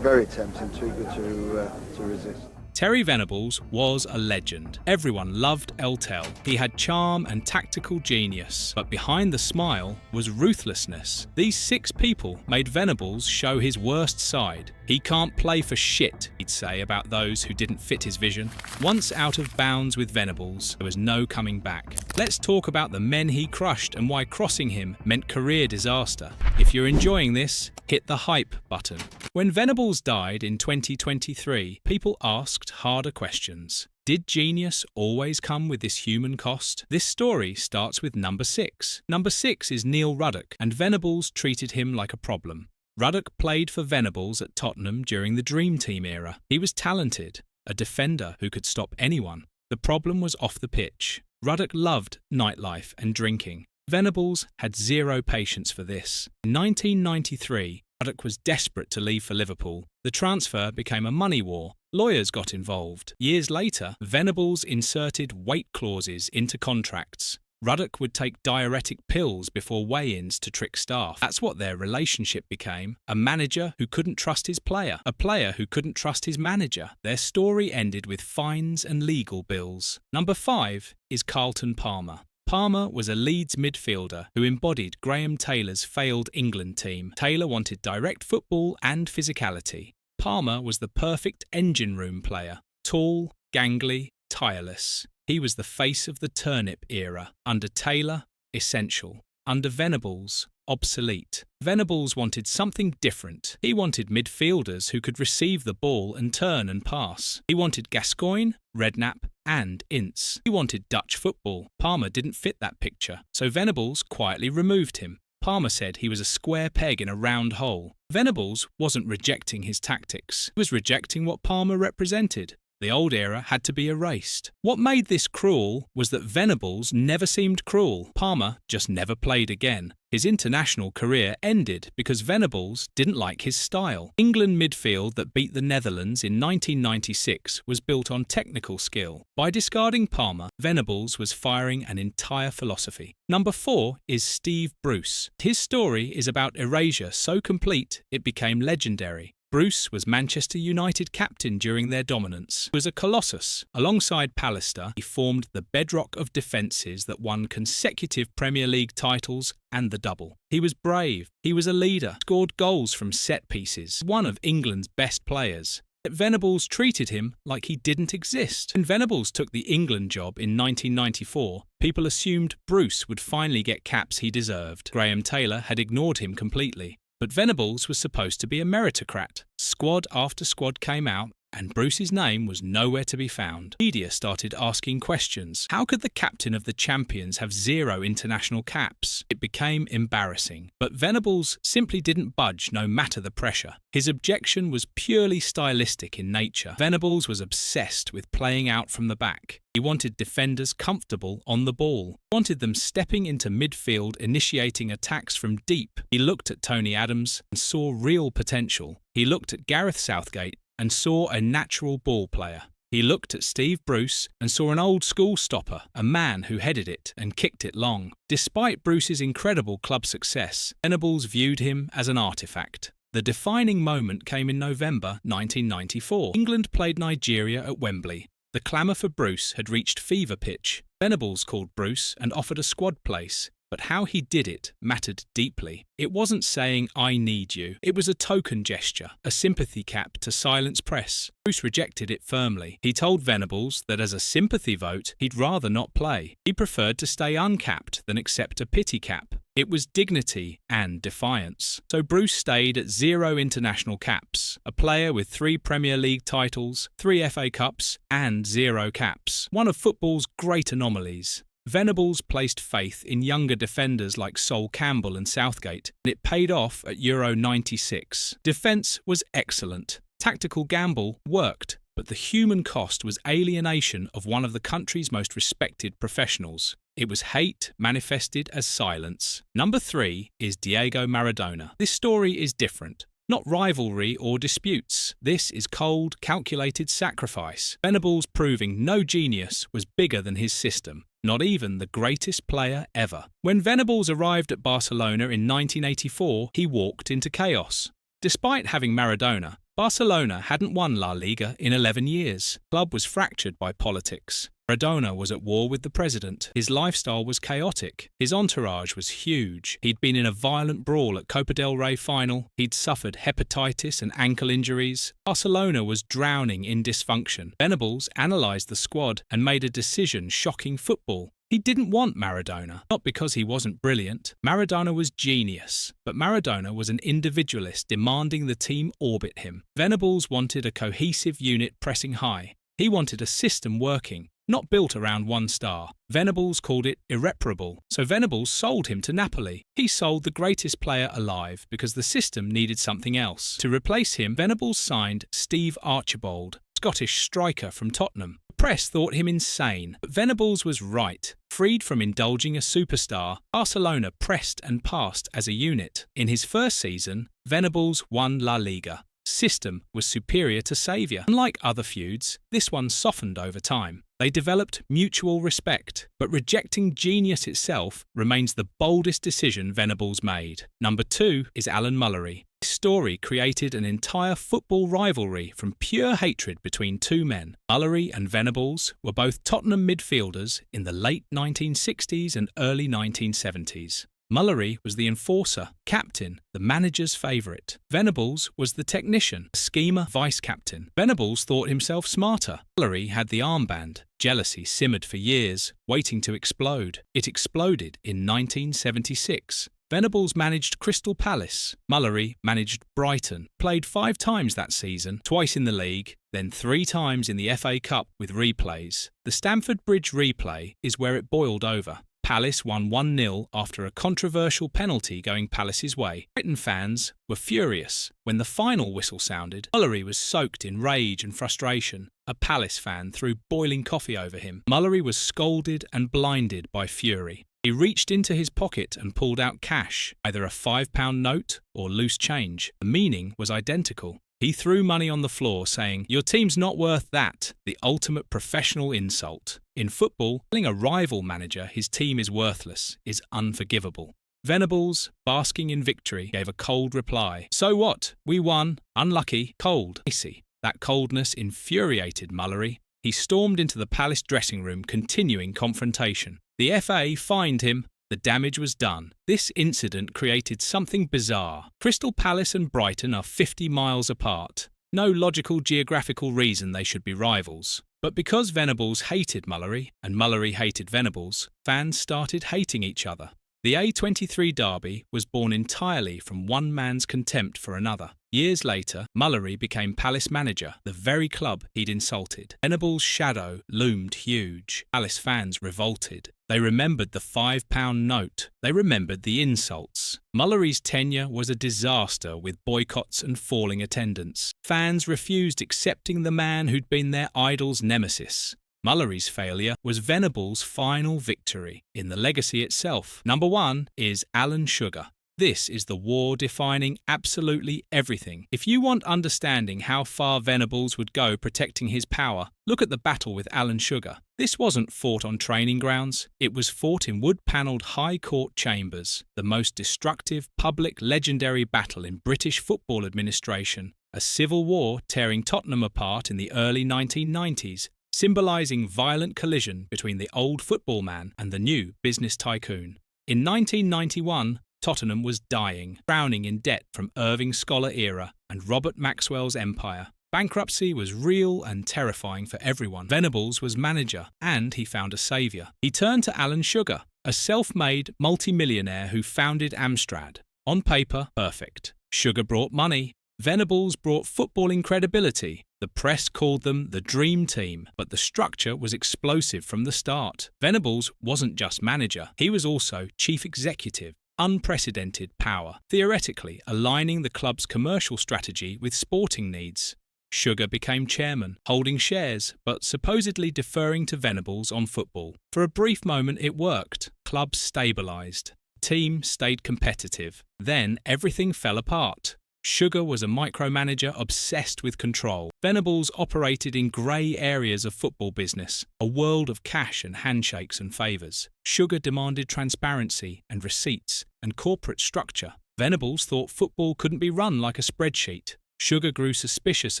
very tempting, too good to resist. Terry Venables was a legend. Everyone loved El Tel. He had charm and tactical genius, but behind the smile was ruthlessness. These 6 people made Venables show his worst side. He can't play for shit, he'd say about those who didn't fit his vision. Once out of bounds with Venables, there was no coming back. Let's talk about the men he crushed and why crossing him meant career disaster. If you're enjoying this, hit the hype button. When Venables died in 2023, people asked harder questions. Did genius always come with this human cost? This story starts with number 6. Number 6 is Neil Ruddock, and Venables treated him like a problem. Ruddock played for Venables at Tottenham during the Dream Team era. He was talented, a defender who could stop anyone. The problem was off the pitch. Ruddock loved nightlife and drinking. Venables had zero patience for this. In 1993, Ruddock was desperate to leave for Liverpool. The transfer became a money war. Lawyers got involved. Years later, Venables inserted weight clauses into contracts. Ruddock would take diuretic pills before weigh-ins to trick staff. That's what their relationship became. A manager who couldn't trust his player. A player who couldn't trust his manager. Their story ended with fines and legal bills. Number 5 is Carlton Palmer. Palmer was a Leeds midfielder who embodied Graham Taylor's failed England team. Taylor wanted direct football and physicality. Palmer was the perfect engine room player. Tall, gangly, tireless. He was the face of the turnip era. Under Taylor, essential. Under Venables, obsolete. Venables wanted something different. He wanted midfielders who could receive the ball and turn and pass. He wanted Gascoigne, Redknapp, and Ince. He wanted Dutch football. Palmer didn't fit that picture, so Venables quietly removed him. Palmer said he was a square peg in a round hole. Venables wasn't rejecting his tactics. He was rejecting what Palmer represented. The old era had to be erased. What made this cruel was that Venables never seemed cruel. Palmer just never played again. His international career ended because Venables didn't like his style. England midfield that beat the Netherlands in 1996 was built on technical skill. By discarding Palmer, Venables was firing an entire philosophy. Number 4 is Steve Bruce. His story is about erasure so complete it became legendary. Bruce was Manchester United captain during their dominance. He was a colossus. Alongside Pallister, he formed the bedrock of defences that won consecutive Premier League titles and the double. He was brave. He was a leader. Scored goals from set pieces. One of England's best players. Yet Venables treated him like he didn't exist. When Venables took the England job in 1994, people assumed Bruce would finally get caps he deserved. Graham Taylor had ignored him completely. But Venables was supposed to be a meritocrat. Squad after squad came out, and Bruce's name was nowhere to be found. Media started asking questions. How could the captain of the champions have 0 international caps? It became embarrassing. But Venables simply didn't budge no matter the pressure. His objection was purely stylistic in nature. Venables was obsessed with playing out from the back. He wanted defenders comfortable on the ball. He wanted them stepping into midfield, initiating attacks from deep. He looked at Tony Adams and saw real potential. He looked at Gareth Southgate and saw a natural ball player. He looked at Steve Bruce and saw an old-school stopper, a man who headed it and kicked it long. Despite Bruce's incredible club success, Venables viewed him as an artefact. The defining moment came in November 1994. England played Nigeria at Wembley. The clamour for Bruce had reached fever pitch. Venables called Bruce and offered a squad place. But how he did it mattered deeply. It wasn't saying, "I need you." It was a token gesture, a sympathy cap to silence press. Bruce rejected it firmly. He told Venables that as a sympathy vote, he'd rather not play. He preferred to stay uncapped than accept a pity cap. It was dignity and defiance. So Bruce stayed at 0 international caps, a player with 3 Premier League titles, 3 FA Cups, and 0 caps. One of football's great anomalies. Venables placed faith in younger defenders like Sol Campbell and Southgate, and it paid off at Euro 96. Defence was excellent. Tactical gamble worked, but the human cost was alienation of one of the country's most respected professionals. It was hate manifested as silence. Number 3 is Diego Maradona. This story is different. Not rivalry or disputes. This is cold, calculated sacrifice. Venables proving no genius was bigger than his system. Not even the greatest player ever. When Venables arrived at Barcelona in 1984, he walked into chaos. Despite having Maradona, Barcelona hadn't won La Liga in 11 years. The club was fractured by politics. Maradona was at war with the president. His lifestyle was chaotic. His entourage was huge. He'd been in a violent brawl at Copa del Rey final. He'd suffered hepatitis and ankle injuries. Barcelona was drowning in dysfunction. Venables analysed the squad and made a decision shocking football. He didn't want Maradona, not because he wasn't brilliant. Maradona was genius, but Maradona was an individualist demanding the team orbit him. Venables wanted a cohesive unit pressing high. He wanted a system working, not built around one star. Venables called it irreparable, so Venables sold him to Napoli. He sold the greatest player alive because the system needed something else. To replace him, Venables signed Steve Archibald, Scottish striker from Tottenham. The press thought him insane, but Venables was right. Freed from indulging a superstar, Barcelona pressed and passed as a unit. In his first season, Venables won La Liga. System was superior to saviour. Unlike other feuds, this one softened over time. They developed mutual respect, but rejecting genius itself remains the boldest decision Venables made. Number 2 is Alan Mullery. This story created an entire football rivalry from pure hatred between two men. Mullery and Venables were both Tottenham midfielders in the late 1960s and early 1970s. Mullery was the enforcer, captain, the manager's favourite. Venables was the technician, schemer, vice-captain. Venables thought himself smarter. Mullery had the armband. Jealousy simmered for years, waiting to explode. It exploded in 1976. Venables managed Crystal Palace. Mullery managed Brighton. Played 5 times that season, twice in the league, then 3 times in the FA Cup with replays. The Stamford Bridge replay is where it boiled over. Palace won 1-0 after a controversial penalty going Palace's way. Brighton fans were furious. When the final whistle sounded, Mullery was soaked in rage and frustration. A Palace fan threw boiling coffee over him. Mullery was scolded and blinded by fury. He reached into his pocket and pulled out cash, either a £5 note or loose change. The meaning was identical. He threw money on the floor, saying, "Your team's not worth that," the ultimate professional insult. In football, telling a rival manager his team is worthless is unforgivable. Venables, basking in victory, gave a cold reply. "So what? We won. Unlucky. Cold. Icy." That coldness infuriated Mullery. He stormed into the Palace dressing room, continuing confrontation. The FA fined him. The damage was done. This incident created something bizarre. Crystal Palace and Brighton are 50 miles apart. No logical geographical reason they should be rivals. But because Venables hated Mullery and Mullery hated Venables, fans started hating each other. The A23 derby was born entirely from one man's contempt for another. Years later, Mullery became Palace manager, the very club he'd insulted. Venables' shadow loomed huge. Palace fans revolted. They remembered the £5 note. They remembered the insults. Mullery's tenure was a disaster with boycotts and falling attendance. Fans refused accepting the man who'd been their idol's nemesis. Mullery's failure was Venables' final victory. In the legacy itself, number 1 is Alan Sugar. This is the war defining absolutely everything. If you want understanding how far Venables would go protecting his power, look at the battle with Alan Sugar. This wasn't fought on training grounds. It was fought in wood-panelled High Court chambers, the most destructive, public, legendary battle in British football administration. A civil war tearing Tottenham apart in the early 1990s, symbolising violent collision between the old football man and the new business tycoon. In 1991, Tottenham was dying, drowning in debt from Irving Scholar era and Robert Maxwell's empire. Bankruptcy was real and terrifying for everyone. Venables was manager, and he found a saviour. He turned to Alan Sugar, a self-made multimillionaire who founded Amstrad. On paper, perfect. Sugar brought money. Venables brought footballing credibility. The press called them the dream team, but the structure was explosive from the start. Venables wasn't just manager, he was also chief executive. Unprecedented power, theoretically aligning the club's commercial strategy with sporting needs. Sugar became chairman, holding shares, but supposedly deferring to Venables on football. For a brief moment it worked. Club stabilised. Team stayed competitive. Then everything fell apart. Sugar was a micromanager obsessed with control. Venables operated in grey areas of football business, a world of cash and handshakes and favours. Sugar demanded transparency and receipts and corporate structure. Venables thought football couldn't be run like a spreadsheet. Sugar grew suspicious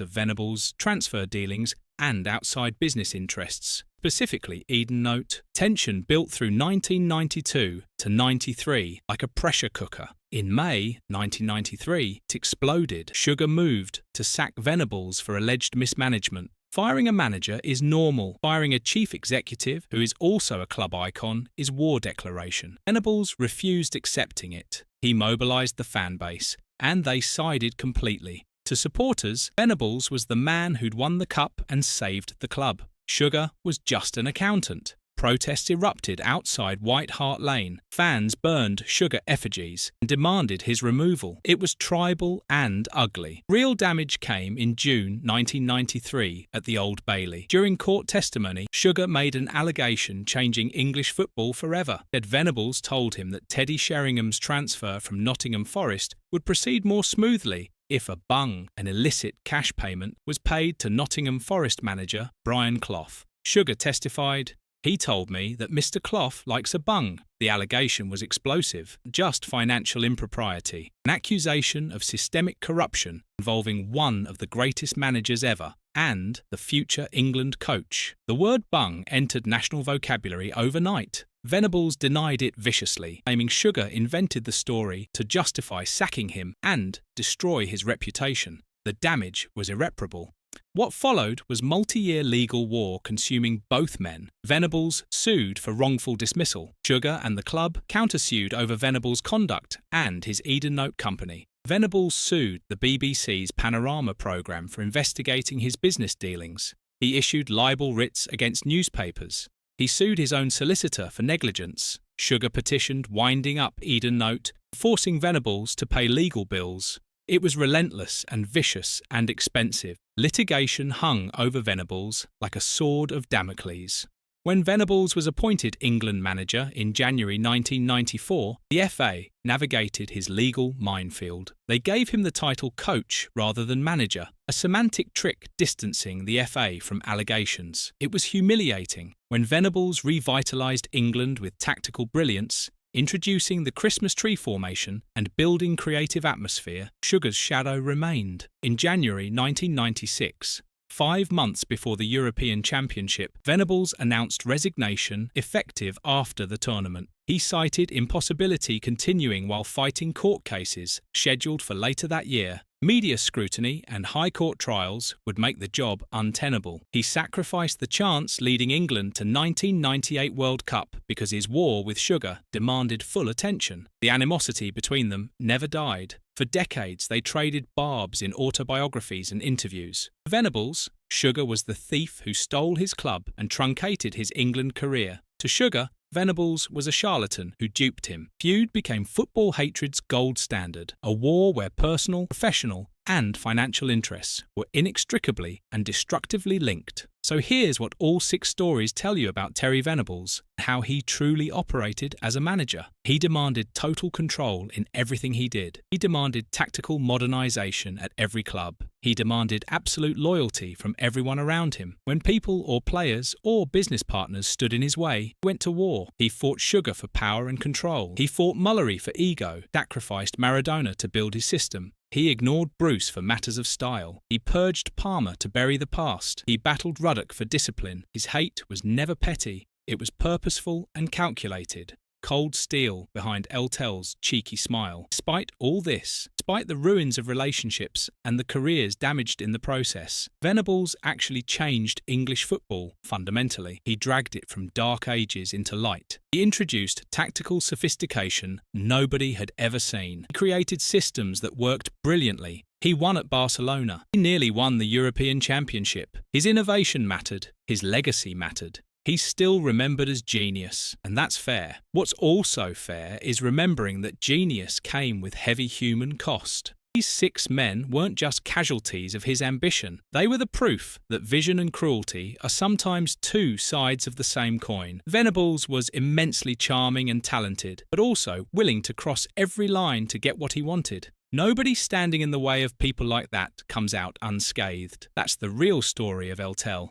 of Venables' transfer dealings and outside business interests, specifically Eden Note. Tension built through 1992 to 93 like a pressure cooker. In May 1993, it exploded. Sugar moved to sack Venables for alleged mismanagement. Firing a manager is normal. Firing a chief executive, who is also a club icon, is war declaration. Venables refused accepting it. He mobilised the fan base, and they sided completely. To supporters, Venables was the man who'd won the cup and saved the club. Sugar was just an accountant. Protests erupted outside White Hart Lane. Fans burned Sugar effigies and demanded his removal. It was tribal and ugly. Real damage came in June 1993 at the Old Bailey. During court testimony, Sugar made an allegation changing English football forever. Ed Venables told him that Teddy Sheringham's transfer from Nottingham Forest would proceed more smoothly if a bung, an illicit cash payment, was paid to Nottingham Forest manager Brian Clough. Sugar testified, "He told me that Mr. Clough likes a bung." The allegation was explosive, just financial impropriety, an accusation of systemic corruption involving one of the greatest managers ever and the future England coach. The word bung entered national vocabulary overnight. Venables denied it viciously, claiming Sugar invented the story to justify sacking him and destroy his reputation. The damage was irreparable. What followed was multi-year legal war consuming both men. Venables sued for wrongful dismissal. Sugar and the club countersued over Venables' conduct and his Eden Note company. Venables sued the BBC's Panorama programme for investigating his business dealings. He issued libel writs against newspapers. He sued his own solicitor for negligence. Sugar petitioned winding up Eden Note, forcing Venables to pay legal bills. It was relentless and vicious and expensive. Litigation hung over Venables like a sword of Damocles. When Venables was appointed England manager in January 1994, the FA navigated his legal minefield. They gave him the title coach rather than manager, a semantic trick distancing the FA from allegations. It was humiliating. When Venables revitalised England with tactical brilliance, introducing the Christmas tree formation and building creative atmosphere, Sugar's shadow remained. In January 1996, 5 months before the European Championship, Venables announced resignation effective after the tournament. He cited impossibility continuing while fighting court cases scheduled for later that year. Media scrutiny and high court trials would make the job untenable. He sacrificed the chance leading England to 1998 World Cup because his war with Sugar demanded full attention. The animosity between them never died. For decades, they traded barbs in autobiographies and interviews. For Venables, Sugar was the thief who stole his club and truncated his England career. To Sugar, Venables was a charlatan who duped him. Feud became football hatred's gold standard, a war where personal, professional, and financial interests were inextricably and destructively linked. So here's what all 6 stories tell you about Terry Venables, how he truly operated as a manager. He demanded total control in everything he did. He demanded tactical modernisation at every club. He demanded absolute loyalty from everyone around him. When people or players or business partners stood in his way, he went to war. He fought Sugar for power and control. He fought Mullery for ego, sacrificed Maradona to build his system. He ignored Bruce for matters of style. He purged Palmer to bury the past. He battled Ruddock for discipline. His hate was never petty. It was purposeful and calculated. Cold steel behind Eltel's cheeky smile. Despite all this, despite the ruins of relationships and the careers damaged in the process, Venables actually changed English football fundamentally. He dragged it from dark ages into light. He introduced tactical sophistication nobody had ever seen. He created systems that worked brilliantly. He won at Barcelona. He nearly won the European Championship. His innovation mattered. His legacy mattered. He's still remembered as genius, and that's fair. What's also fair is remembering that genius came with heavy human cost. These 6 men weren't just casualties of his ambition. They were the proof that vision and cruelty are sometimes 2 sides of the same coin. Venables was immensely charming and talented, but also willing to cross every line to get what he wanted. Nobody standing in the way of people like that comes out unscathed. That's the real story of Eltel.